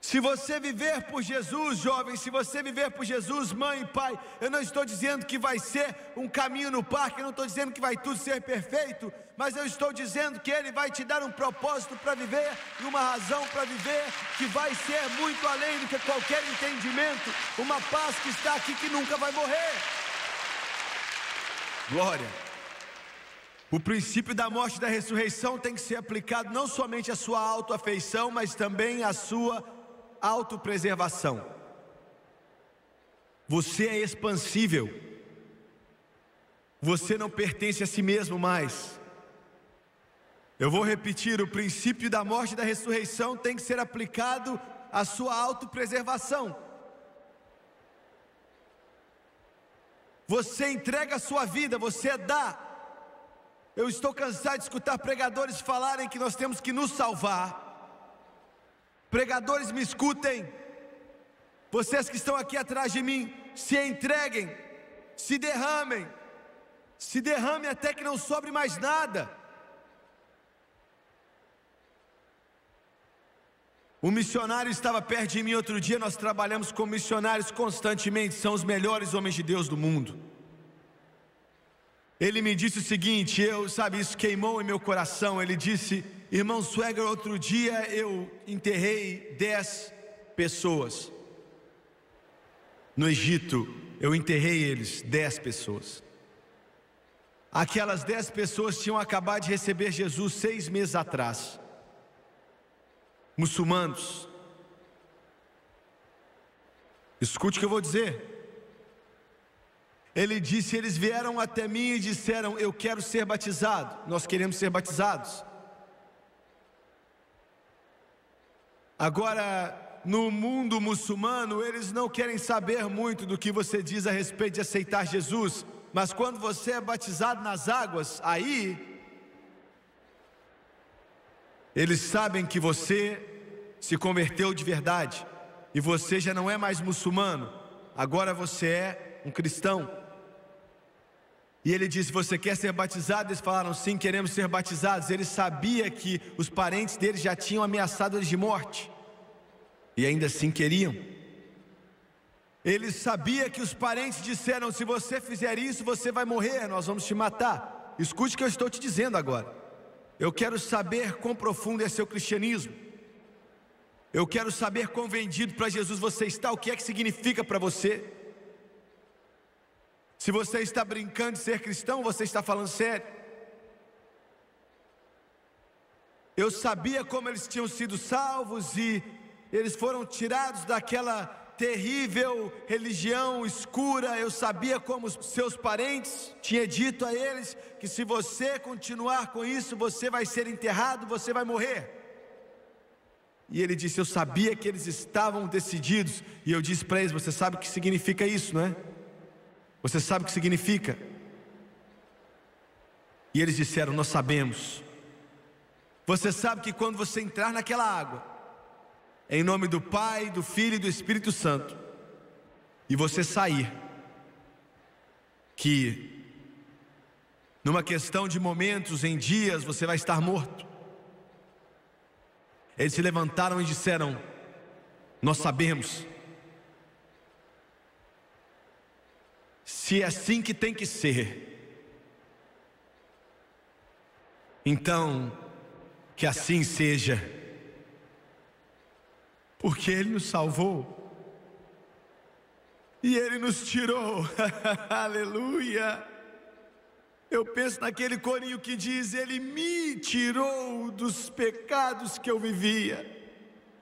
Se você viver por Jesus, jovem, se você viver por Jesus, mãe e pai, eu não estou dizendo que vai ser um caminho no parque, eu não estou dizendo que vai tudo ser perfeito, mas eu estou dizendo que Ele vai te dar um propósito para viver e uma razão para viver que vai ser muito além do que qualquer entendimento, uma paz que está aqui que nunca vai morrer. Glória. O princípio da morte e da ressurreição tem que ser aplicado não somente à sua autoafeição, mas também à sua autopreservação. Você é expansível. Você não pertence a si mesmo mais. Eu vou repetir: o princípio da morte e da ressurreição tem que ser aplicado à sua autopreservação. Você entrega a sua vida, você dá. Eu estou cansado de escutar pregadores falarem que nós temos que nos salvar. Pregadores, me escutem. Vocês que estão aqui atrás de mim, se entreguem, se derramem até que não sobre mais nada. Um missionário estava perto de mim outro dia. Nós trabalhamos com missionários constantemente, são os melhores homens de Deus do mundo. Ele me disse o seguinte, isso queimou em meu coração. Ele disse: irmão Swaggart, outro dia eu enterrei 10 pessoas no Egito. Eu enterrei eles, 10 pessoas. Aquelas 10 pessoas tinham acabado de receber Jesus 6 meses atrás. Muçulmanos. Escute o que eu vou dizer. Ele disse: eles vieram até mim e disseram: eu quero ser batizado, nós queremos ser batizados. Agora, no mundo muçulmano, eles não querem saber muito do que você diz a respeito de aceitar Jesus, mas quando você é batizado nas águas, aí eles sabem que você se converteu de verdade, e você já não é mais muçulmano, agora você é um cristão. E ele disse: você quer ser batizado? Eles falaram: sim, queremos ser batizados. Ele sabia que os parentes deles já tinham ameaçado eles de morte, e ainda assim queriam. Ele sabia que os parentes disseram: se você fizer isso, você vai morrer, nós vamos te matar. Escute o que eu estou te dizendo agora. Eu quero saber quão profundo é seu cristianismo. Eu quero saber quão vendido para Jesus você está, o que é que significa para você. Se você está brincando de ser cristão, você está falando sério. Eu sabia como eles tinham sido salvos e eles foram tirados daquela terrível religião escura. Eu sabia como os seus parentes tinham dito a eles que se você continuar com isso, você vai ser enterrado, você vai morrer. E ele disse, eu sabia que eles estavam decididos. E eu disse para eles, você sabe o que significa isso, não é? Você sabe o que significa? E eles disseram, nós sabemos. Você sabe que quando você entrar naquela água, em nome do Pai, do Filho e do Espírito Santo, e você sair, que numa questão de momentos, em dias, você vai estar morto. Eles se levantaram e disseram, nós sabemos. Se é assim que tem que ser, então que assim seja, porque Ele nos salvou e Ele nos tirou. Aleluia. Eu penso naquele corinho que diz, Ele me tirou dos pecados que eu vivia.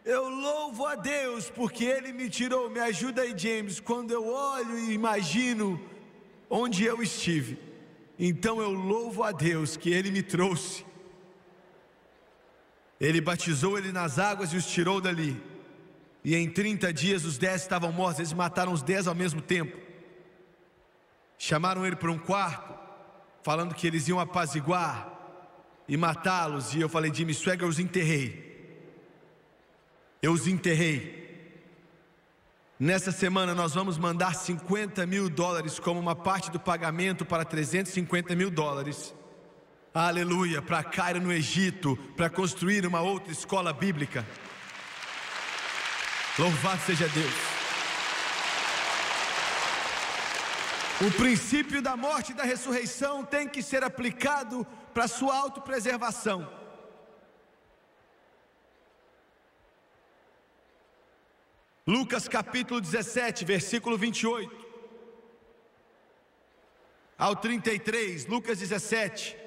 Eu louvo a Deus porque Ele me tirou. Me ajuda aí, James. Quando eu olho e imagino onde eu estive, então eu louvo a Deus que Ele me trouxe. Ele batizou ele nas águas e os tirou dali. E em 30 dias os 10 estavam mortos. Eles mataram os 10 ao mesmo tempo. Chamaram ele para um quarto, falando que eles iam apaziguar e matá-los. E eu falei, Jimmy Swaggart, eu os enterrei. Eu os enterrei. Nessa semana nós vamos mandar $50 mil como uma parte do pagamento para $350 mil. Aleluia, para Cairo no Egito, para construir uma outra escola bíblica. Louvado seja Deus. O princípio da morte e da ressurreição tem que ser aplicado para a sua autopreservação. Lucas capítulo 17, versículo 28 ao 33, Lucas 17.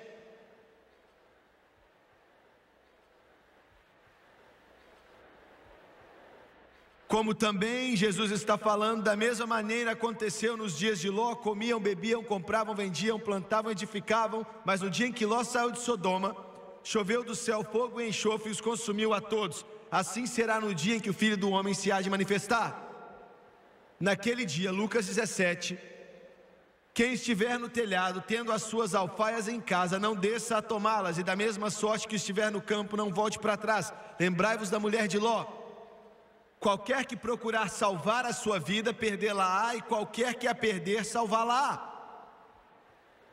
Como também Jesus está falando, da mesma maneira aconteceu nos dias de Ló: comiam, bebiam, compravam, vendiam, plantavam, edificavam. Mas no dia em que Ló saiu de Sodoma, choveu do céu fogo e enxofre e os consumiu a todos. Assim será no dia em que o Filho do Homem se há de manifestar. Naquele dia, Lucas 17, quem estiver no telhado, tendo as suas alfaias em casa, não desça a tomá-las, e da mesma sorte que estiver no campo, não volte para trás. Lembrai-vos da mulher de Ló. Qualquer que procurar salvar a sua vida, perdê-la-á, e qualquer que a perder, salvá-la-á.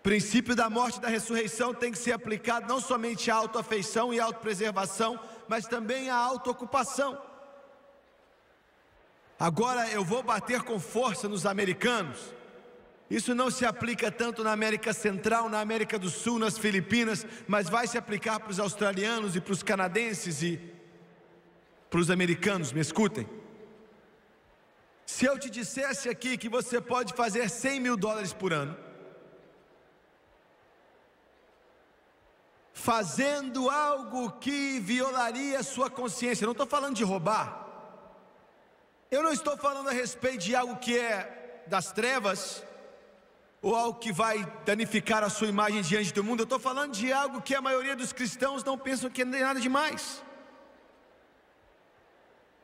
Princípio da morte e da ressurreição tem que ser aplicado não somente à autoafeição e à autopreservação, mas também à autoocupação. Agora eu vou bater com força nos americanos. Isso não se aplica tanto na América Central, na América do Sul, nas Filipinas, mas vai se aplicar para os australianos e para os canadenses e para os americanos. Me escutem. Se eu te dissesse aqui que você pode fazer $100 mil por ano, fazendo algo que violaria a sua consciência. Eu não estou falando de roubar. Eu não estou falando a respeito de algo que é das trevas, ou algo que vai danificar a sua imagem diante do mundo. Eu estou falando de algo que a maioria dos cristãos não pensam que é nada demais.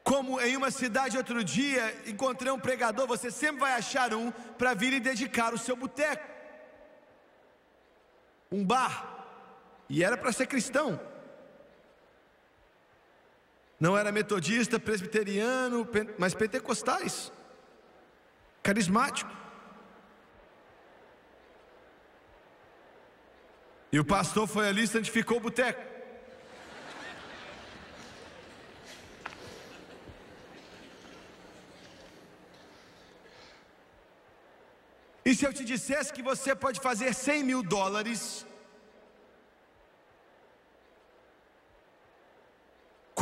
Como em uma cidade outro dia, encontrei um pregador. Você sempre vai achar um para vir e dedicar o seu boteco, um bar. E era para ser cristão. Não era metodista, presbiteriano, mas pentecostais, carismático. E o pastor foi ali e santificou o boteco. E se eu te dissesse que você pode fazer $100 mil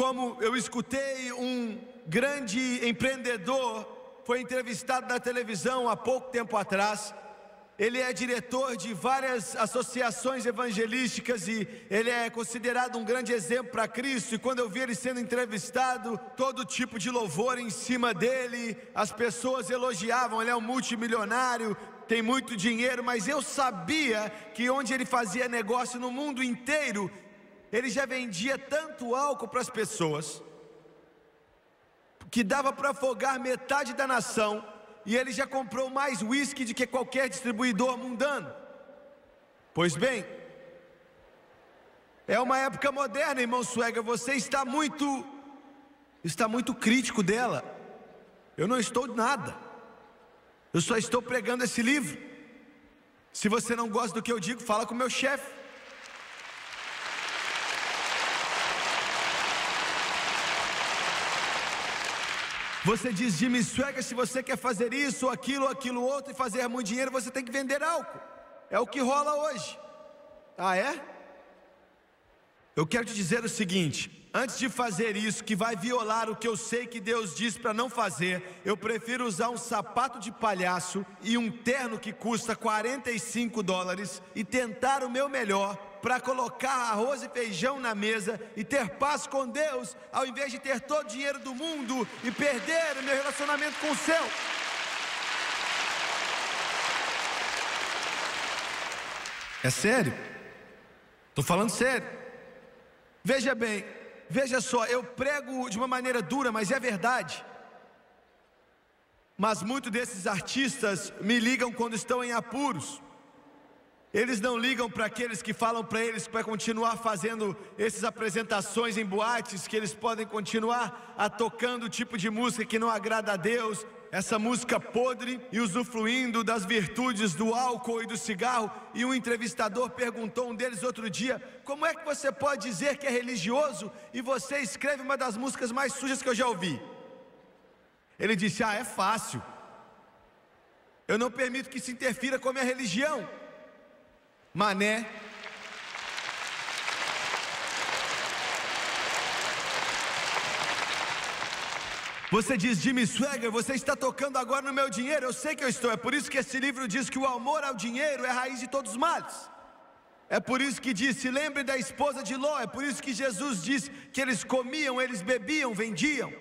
como eu escutei um grande empreendedor, foi entrevistado na televisão há pouco tempo atrás. Ele é diretor de várias associações evangelísticas e ele é considerado um grande exemplo para Cristo. E quando eu vi ele sendo entrevistado, todo tipo de louvor em cima dele, as pessoas elogiavam. Ele é um multimilionário, tem muito dinheiro, mas eu sabia que onde ele fazia negócio no mundo inteiro, ele já vendia tanto álcool para as pessoas que dava para afogar metade da nação. E ele já comprou mais uísque do que qualquer distribuidor mundano. Pois bem, é uma época moderna, irmão Swagger. Você está muito crítico dela. Eu não estou nada. Eu só estou pregando esse livro. Se você não gosta do que eu digo, fala com o meu chefe. Você diz, Jimmy Swagger, se você quer fazer isso, aquilo outro e fazer muito dinheiro, você tem que vender álcool. É o que rola hoje. Ah, é? Eu quero te dizer o seguinte: antes de fazer isso que vai violar o que eu sei que Deus diz para não fazer, eu prefiro usar um sapato de palhaço e um terno que custa $45 e tentar o meu melhor para colocar arroz e feijão na mesa e ter paz com Deus, ao invés de ter todo o dinheiro do mundo e perder o meu relacionamento com o céu. É sério? Estou falando sério. Veja bem, veja só, eu prego de uma maneira dura, mas é verdade. Mas muitos desses artistas me ligam quando estão em apuros. Eles não ligam para aqueles que falam para eles para continuar fazendo essas apresentações em boates, que eles podem continuar tocando o tipo de música que não agrada a Deus, essa música podre, e usufruindo das virtudes do álcool e do cigarro. E um entrevistador perguntou a um deles outro dia: como é que você pode dizer que é religioso e você escreve uma das músicas mais sujas que eu já ouvi? Ele disse: é fácil, eu não permito que se interfira com a minha religião. Mané. Você diz, Jimmy Swagger, você está tocando agora no meu dinheiro. Eu sei que eu estou. É por isso que esse livro diz que o amor ao dinheiro é a raiz de todos os males. É por isso que diz, se lembre da esposa de Ló. É por isso que Jesus disse que eles comiam, eles bebiam, vendiam.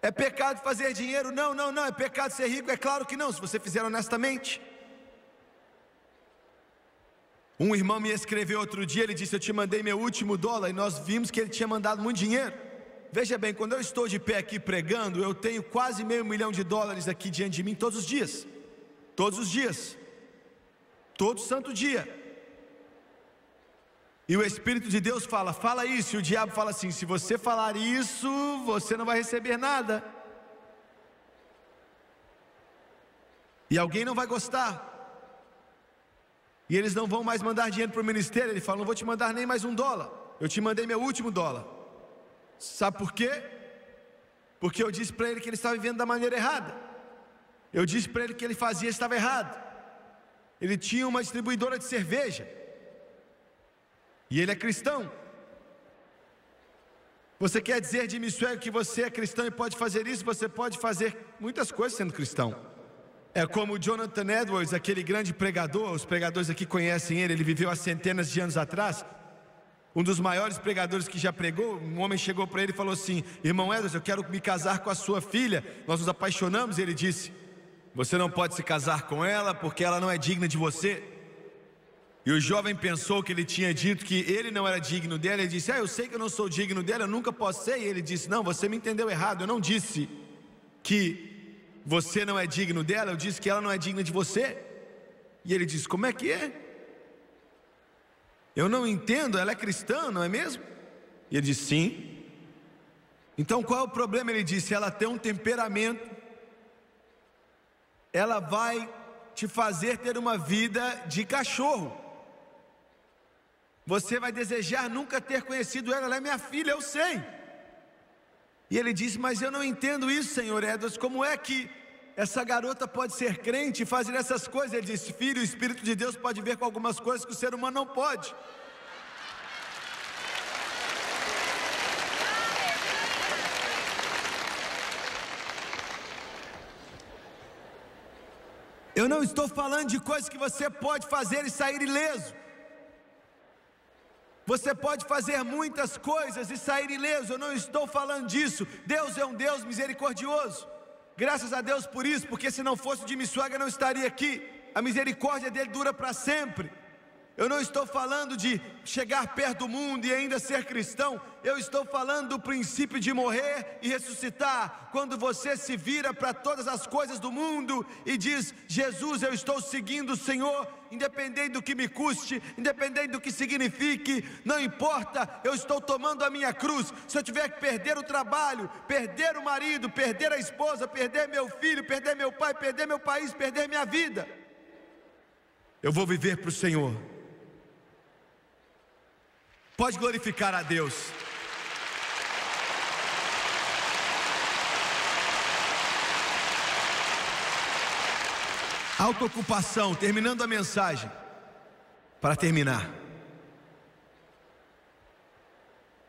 É pecado fazer dinheiro? Não. É pecado ser rico? É claro que não, se você fizer honestamente. Um irmão me escreveu outro dia, ele disse: eu te mandei meu último dólar, e nós vimos que ele tinha mandado muito dinheiro. Veja bem, quando eu estou de pé aqui pregando, eu tenho quase $500 mil aqui diante de mim todos os dias. Todos os dias. Todo santo dia. E o Espírito de Deus fala isso, e o diabo fala assim: se você falar isso, você não vai receber nada. E alguém não vai gostar. E eles não vão mais mandar dinheiro para o ministério. Ele fala: não vou te mandar nem mais $1. Eu te mandei meu último dólar. Sabe por quê? Porque eu disse para ele que ele estava vivendo da maneira errada. Eu disse para ele que ele fazia estava errado. Ele tinha uma distribuidora de cerveja. E ele é cristão. Você quer dizer, Jimmy Swagger, que você é cristão e pode fazer isso? Você pode fazer muitas coisas sendo cristão. É como o Jonathan Edwards, aquele grande pregador. Os pregadores aqui conhecem ele. Ele viveu há centenas de anos atrás. Um dos maiores pregadores que já pregou. Um homem chegou para ele e falou assim: irmão Edwards, eu quero me casar com a sua filha. Nós nos apaixonamos. E ele disse: você não pode se casar com ela porque ela não é digna de você. E o jovem pensou que ele tinha dito que ele não era digno dela. Ele disse: eu sei que eu não sou digno dela, eu nunca posso ser. E ele disse: não, você me entendeu errado. Eu não disse que você não é digno dela, eu disse que ela não é digna de você. E ele disse: como é que é? Eu não entendo, ela é cristã, não é mesmo? E ele disse: sim. Então qual é o problema? Ele disse: ela tem um temperamento, ela vai te fazer ter uma vida de cachorro. Você vai desejar nunca ter conhecido ela. Ela é minha filha, eu sei. E ele disse: mas eu não entendo isso, senhor Edwards. Como é que essa garota pode ser crente e fazer essas coisas? Ele disse: filho, o Espírito de Deus pode ver com algumas coisas que o ser humano não pode. Eu não estou falando de coisas que você pode fazer e sair ileso. Você pode fazer muitas coisas e sair ileso. Eu não estou falando disso. Deus é um Deus misericordioso. Graças a Deus por isso, porque se não fosse o Jimmy Swaggart, eu não estaria aqui. A misericórdia dele dura para sempre. Eu não estou falando de chegar perto do mundo e ainda ser cristão. Eu estou falando do princípio de morrer e ressuscitar. Quando você se vira para todas as coisas do mundo e diz: Jesus, eu estou seguindo o Senhor, independente do que me custe, independente do que signifique, não importa, eu estou tomando a minha cruz. Se eu tiver que perder o trabalho, perder o marido, perder a esposa, perder meu filho, perder meu pai, perder meu país, perder minha vida, eu vou viver para o Senhor. Pode glorificar a Deus. Autoocupação, terminando a mensagem. Para terminar,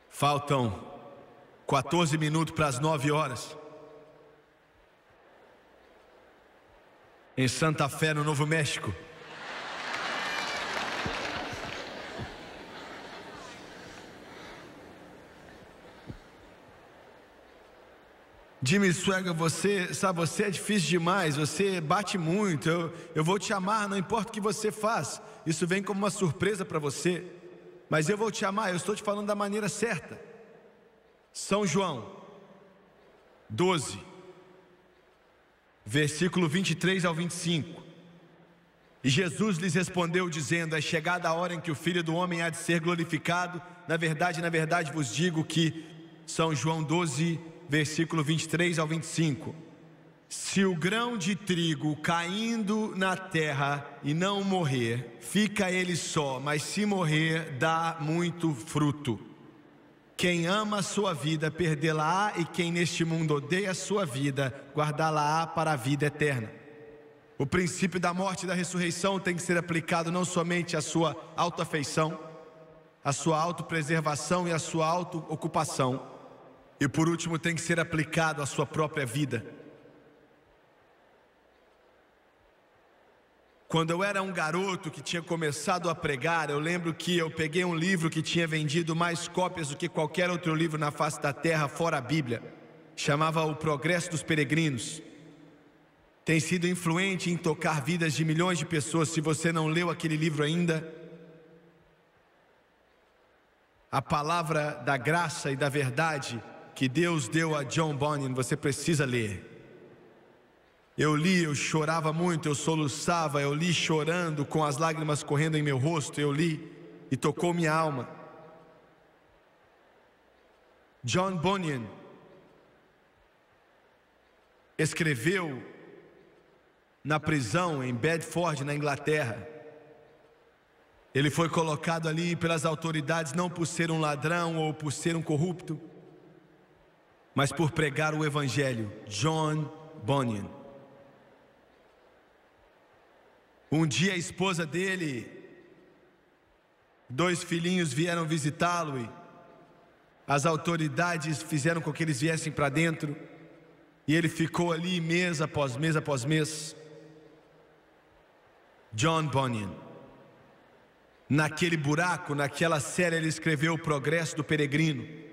faltam 14 minutos para as 9 horas. Em Santa Fé, no Novo México. Jimmy Swaggart, você é difícil demais, você bate muito, eu vou te amar, não importa o que você faz. Isso vem como uma surpresa para você, mas eu vou te amar, eu estou te falando da maneira certa. São João 12, versículo 23 ao 25. E Jesus lhes respondeu dizendo: é chegada a hora em que o Filho do Homem há de ser glorificado. Na verdade vos digo que, São João 12, versículo 23 ao 25. Se o grão de trigo caindo na terra e não morrer, fica ele só, mas se morrer, dá muito fruto. Quem ama a sua vida, perdê-la-á, e quem neste mundo odeia a sua vida, guardá-la-á para a vida eterna. O princípio da morte e da ressurreição tem que ser aplicado não somente à sua autoafeição, à sua autopreservação e à sua autoocupação. E por último, tem que ser aplicado à sua própria vida. Quando eu era um garoto que tinha começado a pregar, eu lembro que eu peguei um livro que tinha vendido mais cópias do que qualquer outro livro na face da terra, fora a Bíblia. Chamava O Progresso dos Peregrinos. Tem sido influente em tocar vidas de milhões de pessoas. Se você não leu aquele livro ainda, a palavra da graça e da verdade que Deus deu a John Bunyan, você precisa ler. Eu li, eu chorava muito, eu soluçava, eu li chorando, com as lágrimas correndo em meu rosto. Eu li e tocou minha alma. John Bunyan escreveu na prisão em Bedford, na Inglaterra. Ele foi colocado ali pelas autoridades não por ser um ladrão ou por ser um corrupto, mas por pregar o Evangelho. John Bunyan. Um dia a esposa dele, 2 filhinhos vieram visitá-lo e as autoridades fizeram com que eles viessem para dentro, e ele ficou ali mês após mês após mês. John Bunyan, naquele buraco, naquela cela, ele escreveu O Progresso do Peregrino.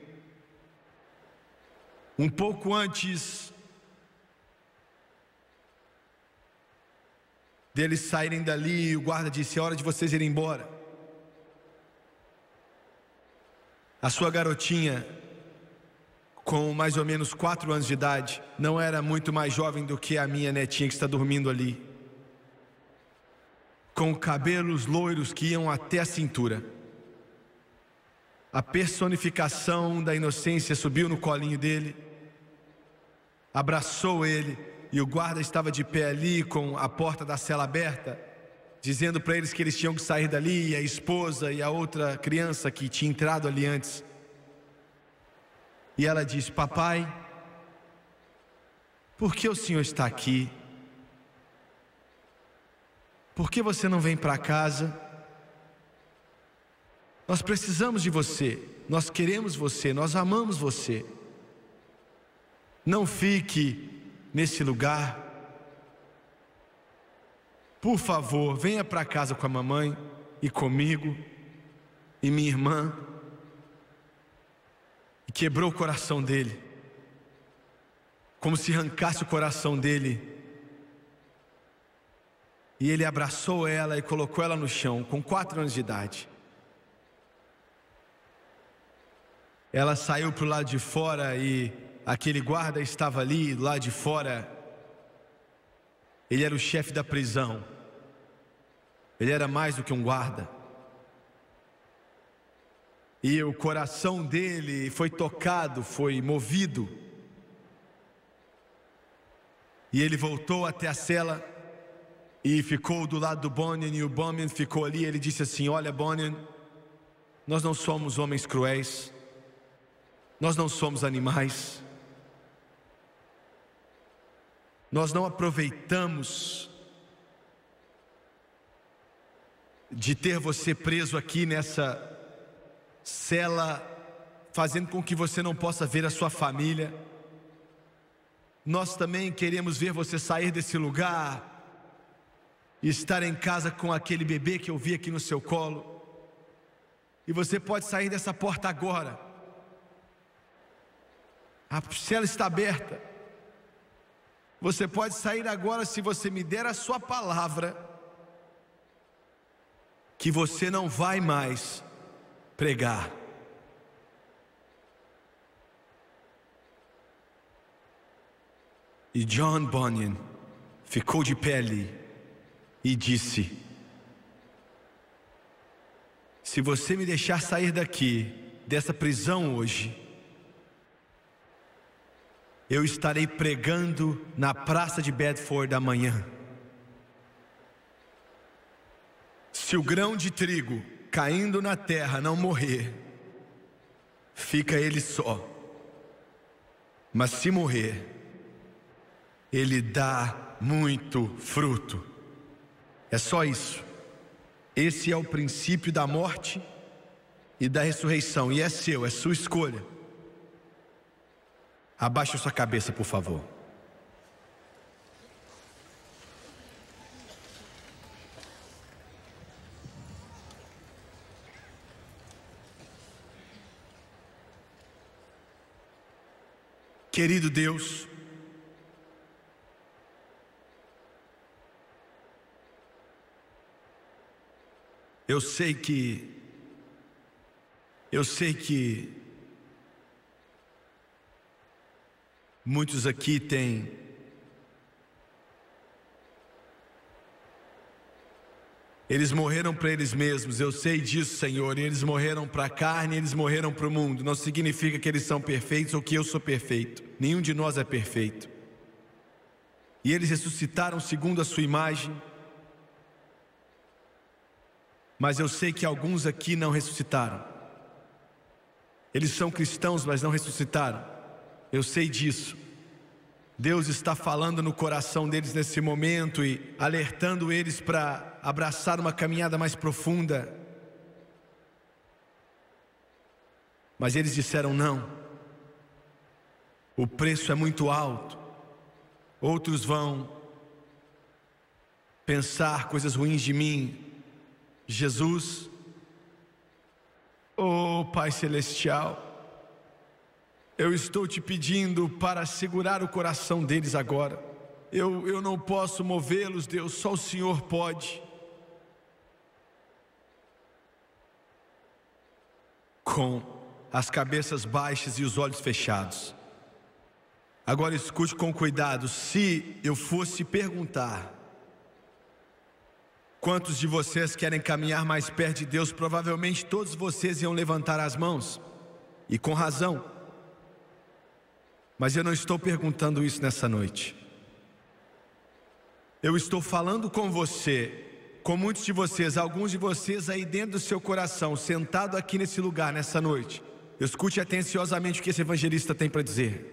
Um pouco antes deles saírem dali, o guarda disse: é hora de vocês irem embora. A sua garotinha, com mais ou menos 4 anos de idade, não era muito mais jovem do que a minha netinha que está dormindo ali, com cabelos loiros que iam até a cintura. A personificação da inocência subiu no colinho dele, abraçou ele, e o guarda estava de pé ali com a porta da cela aberta, dizendo para eles que eles tinham que sair dali, e a esposa e a outra criança que tinha entrado ali antes. E ela disse: papai, por que o senhor está aqui? Por que você não vem para casa? Nós precisamos de você, nós queremos você, nós amamos você. Não fique nesse lugar. por favor, venha para casa com a mamãe e comigo e minha irmã. E quebrou o coração dele, como se arrancasse o coração dele. E ele abraçou ela e colocou ela no chão, com 4 anos de idade. Ela saiu para o lado de fora e aquele guarda estava ali, do lado de fora. Ele era o chefe da prisão. Ele era mais do que um guarda. E o coração dele foi tocado, foi movido. E ele voltou até a cela e ficou do lado do Bunyan, e o Bunyan ficou ali. Ele disse assim: olha, Bunyan, nós não somos homens cruéis, nós não somos animais, nós não aproveitamos de ter você preso aqui nessa cela, fazendo com que você não possa ver a sua família. Nós também queremos ver você sair desse lugar e estar em casa com aquele bebê que eu vi aqui no seu colo. E você pode sair dessa porta agora. A cela está aberta. Você pode sair agora se você me der a sua palavra que você não vai mais pregar. E John Bunyan ficou de pé ali e disse: se você me deixar sair daqui, dessa prisão hoje, eu estarei pregando na praça de Bedford amanhã. Se o grão de trigo caindo na terra não morrer, fica ele só. Mas se morrer, ele dá muito fruto. É só isso. Esse é o princípio da morte e da ressurreição. E é seu, é sua escolha. Abaixe sua cabeça, por favor. Querido Deus, eu sei que muitos aqui eles morreram para eles mesmos. Eu sei disso, Senhor. Eles morreram para a carne, eles morreram para o mundo. Não significa que eles são perfeitos ou que eu sou perfeito. Nenhum de nós é perfeito. E eles ressuscitaram segundo a sua imagem. Mas eu sei que alguns aqui não ressuscitaram. Eles são cristãos, mas não ressuscitaram. Eu sei disso. Deus está falando no coração deles nesse momento e alertando eles para abraçar uma caminhada mais profunda. Mas eles disseram não. O preço é muito alto. Outros vão pensar coisas ruins de mim. Jesus, oh Pai Celestial, eu estou te pedindo para segurar o coração deles agora. Eu não posso movê-los, Deus, só o Senhor pode. Com as cabeças baixas e os olhos fechados. Agora escute com cuidado. Se eu fosse perguntar quantos de vocês querem caminhar mais perto de Deus, provavelmente todos vocês iam levantar as mãos. E com razão. Mas eu não estou perguntando isso nessa noite. Eu estou falando com você, com muitos de vocês, alguns de vocês aí dentro do seu coração, sentado aqui nesse lugar nessa noite. Escute atenciosamente o que esse evangelista tem para dizer.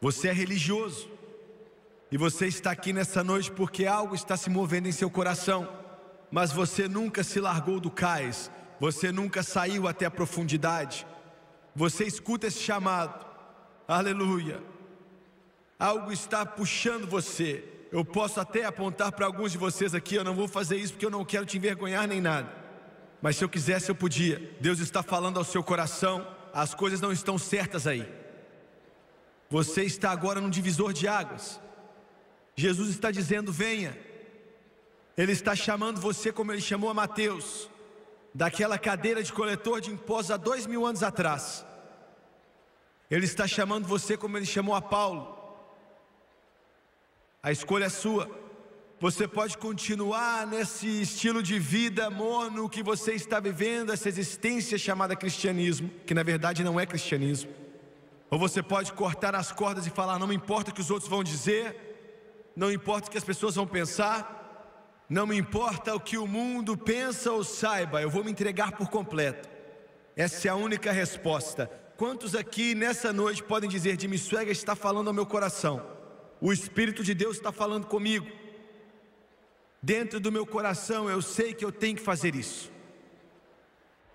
Você é religioso. E você está aqui nessa noite porque algo está se movendo em seu coração. Mas você nunca se largou do cais. Você nunca saiu até a profundidade. Você escuta esse chamado. Aleluia. Algo está puxando você. Eu posso até apontar para alguns de vocês aqui, eu não vou fazer isso porque eu não quero te envergonhar nem nada. Mas se eu quisesse eu podia. Deus está falando ao seu coração, as coisas não estão certas aí. Você está agora num divisor de águas. Jesus está dizendo, venha. Ele está chamando você como Ele chamou a Mateus, daquela cadeira de coletor de impostos há 2000 anos atrás. Ele está chamando você como Ele chamou a Paulo. A escolha é sua. Você pode continuar nesse estilo de vida morno que você está vivendo, essa existência chamada cristianismo, que na verdade não é cristianismo. Ou você pode cortar as cordas e falar, não me importa o que os outros vão dizer, não importa o que as pessoas vão pensar, não me importa o que o mundo pensa ou saiba, eu vou me entregar por completo. Essa é a única resposta. Quantos aqui nessa noite podem dizer, Jimmy Swaggart está falando ao meu coração, o Espírito de Deus está falando comigo, dentro do meu coração eu sei que eu tenho que fazer isso?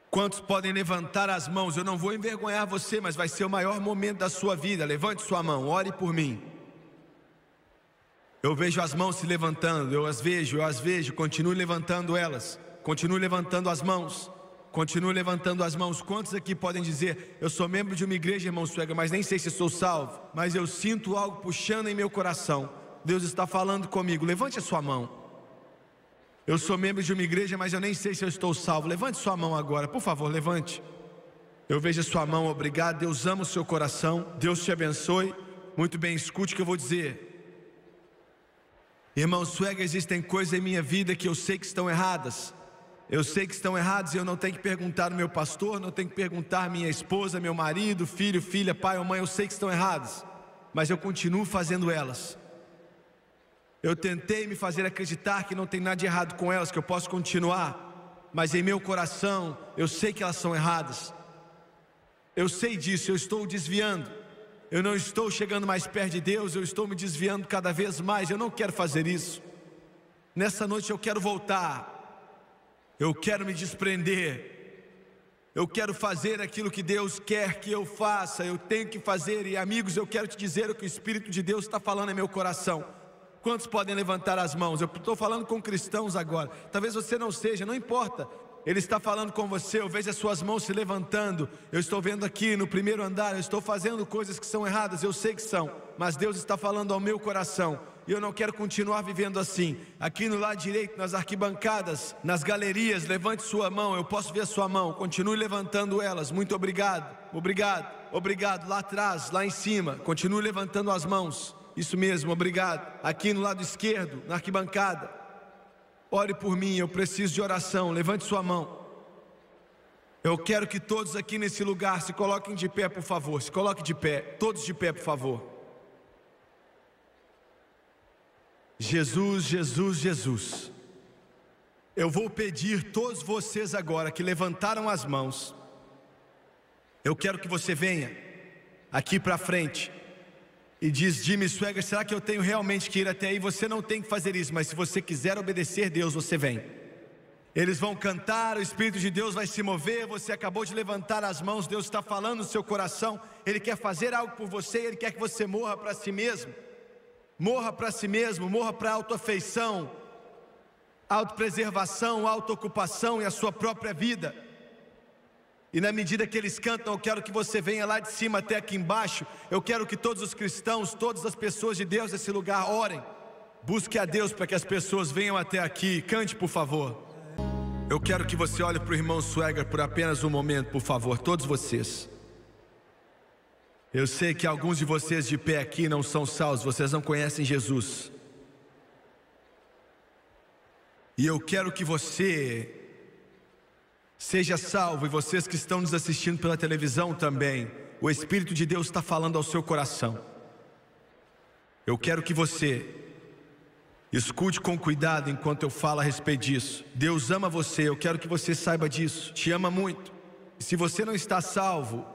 Quantos podem levantar as mãos? Eu não vou envergonhar você, mas vai ser o maior momento da sua vida. Levante sua mão, ore por mim. Eu vejo as mãos se levantando, eu as vejo, continue levantando elas, continue levantando as mãos, continue levantando as mãos. Quantos aqui podem dizer, eu sou membro de uma igreja, irmão Swaggart, mas nem sei se sou salvo, mas eu sinto algo puxando em meu coração, Deus está falando comigo? Levante a sua mão. Eu sou membro de uma igreja, mas eu nem sei se eu estou salvo. Levante sua mão agora, por favor, levante. Eu vejo a sua mão, obrigado. Deus ama o seu coração, Deus te abençoe. Muito bem, escute o que eu vou dizer. Irmão Swaggart, existem coisas em minha vida que eu sei que estão erradas. Eu sei que estão erradas e eu não tenho que perguntar ao meu pastor, não tenho que perguntar à minha esposa, meu marido, filho, filha, pai ou mãe. Eu sei que estão erradas, mas eu continuo fazendo elas. Eu tentei me fazer acreditar que não tem nada de errado com elas, que eu posso continuar, mas em meu coração eu sei que elas são erradas. Eu sei disso, eu estou desviando. Eu não estou chegando mais perto de Deus, eu estou me desviando cada vez mais. Eu não quero fazer isso. Nessa noite eu quero voltar. Eu quero me desprender. Eu quero fazer aquilo que Deus quer que eu faça. Eu tenho que fazer. E amigos, eu quero te dizer o que o Espírito de Deus está falando em meu coração. Quantos podem levantar as mãos? Eu estou falando com cristãos agora. Talvez você não seja, não importa. Ele está falando com você, eu vejo as suas mãos se levantando. Eu estou vendo aqui no primeiro andar, eu estou fazendo coisas que são erradas, eu sei que são, mas Deus está falando ao meu coração. E eu não quero continuar vivendo assim. Aqui no lado direito, nas arquibancadas, nas galerias, levante sua mão, eu posso ver a sua mão. Continue levantando elas, muito obrigado. Obrigado, obrigado. Lá atrás, lá em cima, continue levantando as mãos. Isso mesmo, obrigado. Aqui no lado esquerdo, na arquibancada, ore por mim, eu preciso de oração. Levante sua mão. Eu quero que todos aqui nesse lugar se coloquem de pé, por favor. Se coloquem de pé, todos de pé, por favor. Jesus, Jesus, Jesus. Eu vou pedir todos vocês agora que levantaram as mãos. Eu quero que você venha aqui para frente e diz, Jimmy Swaggart, será que eu tenho realmente que ir até aí? Você não tem que fazer isso, mas se você quiser obedecer Deus, você vem. Eles vão cantar, o Espírito de Deus vai se mover. Você acabou de levantar as mãos, Deus está falando no seu coração. Ele quer fazer algo por você, Ele quer que você morra para si mesmo. Morra para si mesmo, morra para a autoafeição, autopreservação, autoocupação e a sua própria vida. E na medida que eles cantam, eu quero que você venha lá de cima até aqui embaixo. Eu quero que todos os cristãos, todas as pessoas de Deus nesse lugar orem. Busque a Deus para que as pessoas venham até aqui. Cante, por favor. Eu quero que você olhe para o irmão Swaggart por apenas um momento, por favor, todos vocês. Eu sei que alguns de vocês de pé aqui não são salvos, vocês não conhecem Jesus. E eu quero que você seja salvo, e vocês que estão nos assistindo pela televisão também. O Espírito de Deus está falando ao seu coração. Eu quero que você escute com cuidado enquanto eu falo a respeito disso. Deus ama você, eu quero que você saiba disso. Te ama muito. E se você não está salvo,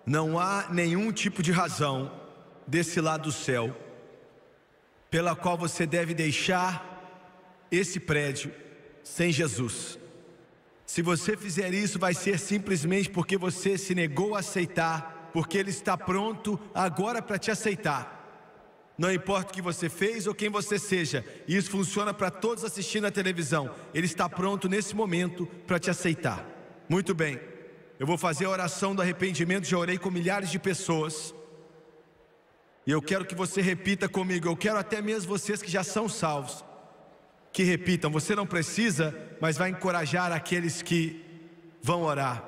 não há nenhum tipo de razão desse lado do céu pela qual você deve deixar esse prédio sem Jesus. Se você fizer isso, vai ser simplesmente porque você se negou a aceitar, porque Ele está pronto agora para te aceitar. Não importa o que você fez ou quem você seja, e isso funciona para todos assistindo a televisão. Ele está pronto nesse momento para te aceitar. Muito bem, eu vou fazer a oração do arrependimento. Já orei com milhares de pessoas, e eu quero que você repita comigo. Eu quero até mesmo vocês que já são salvos, que repitam. Você não precisa, mas vai encorajar aqueles que vão orar.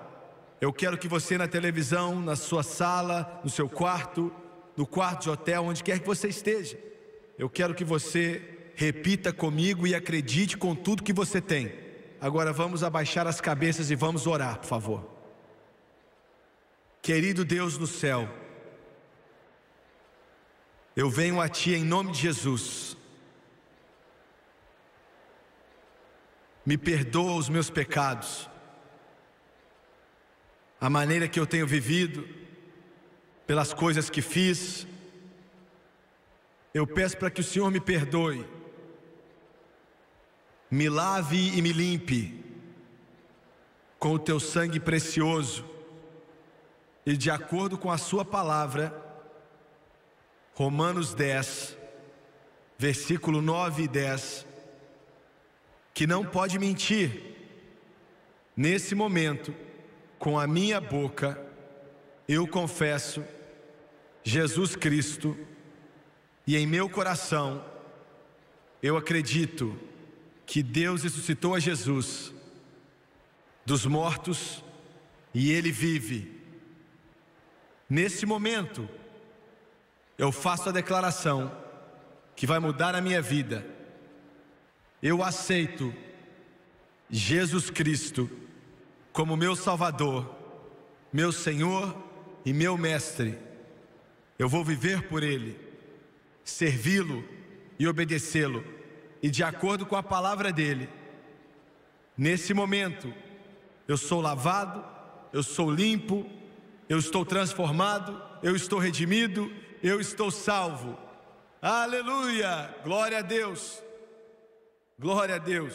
Eu quero que você, na televisão, na sua sala, no seu quarto, no quarto de hotel, onde quer que você esteja, eu quero que você repita comigo e acredite com tudo que você tem. Agora vamos abaixar as cabeças e vamos orar, por favor. Querido Deus no céu, eu venho a Ti em nome de Jesus. Me perdoa os meus pecados, a maneira que eu tenho vivido, pelas coisas que fiz. Eu peço para que o Senhor me perdoe, me lave e me limpe com o Teu sangue precioso, e de acordo com a Sua palavra, Romanos 10, versículo 9 e 10, que não pode mentir. Nesse momento, com a minha boca, eu confesso Jesus Cristo, e em meu coração eu acredito que Deus ressuscitou a Jesus dos mortos e Ele vive. Nesse momento eu faço a declaração que vai mudar a minha vida. Eu aceito Jesus Cristo como meu Salvador, meu Senhor e meu Mestre. Eu vou viver por Ele, servi-lo e obedecê-lo, e de acordo com a palavra dEle. Nesse momento eu sou lavado, eu sou limpo, eu estou transformado, eu estou redimido, eu estou salvo. Aleluia! Glória a Deus! Glória a Deus!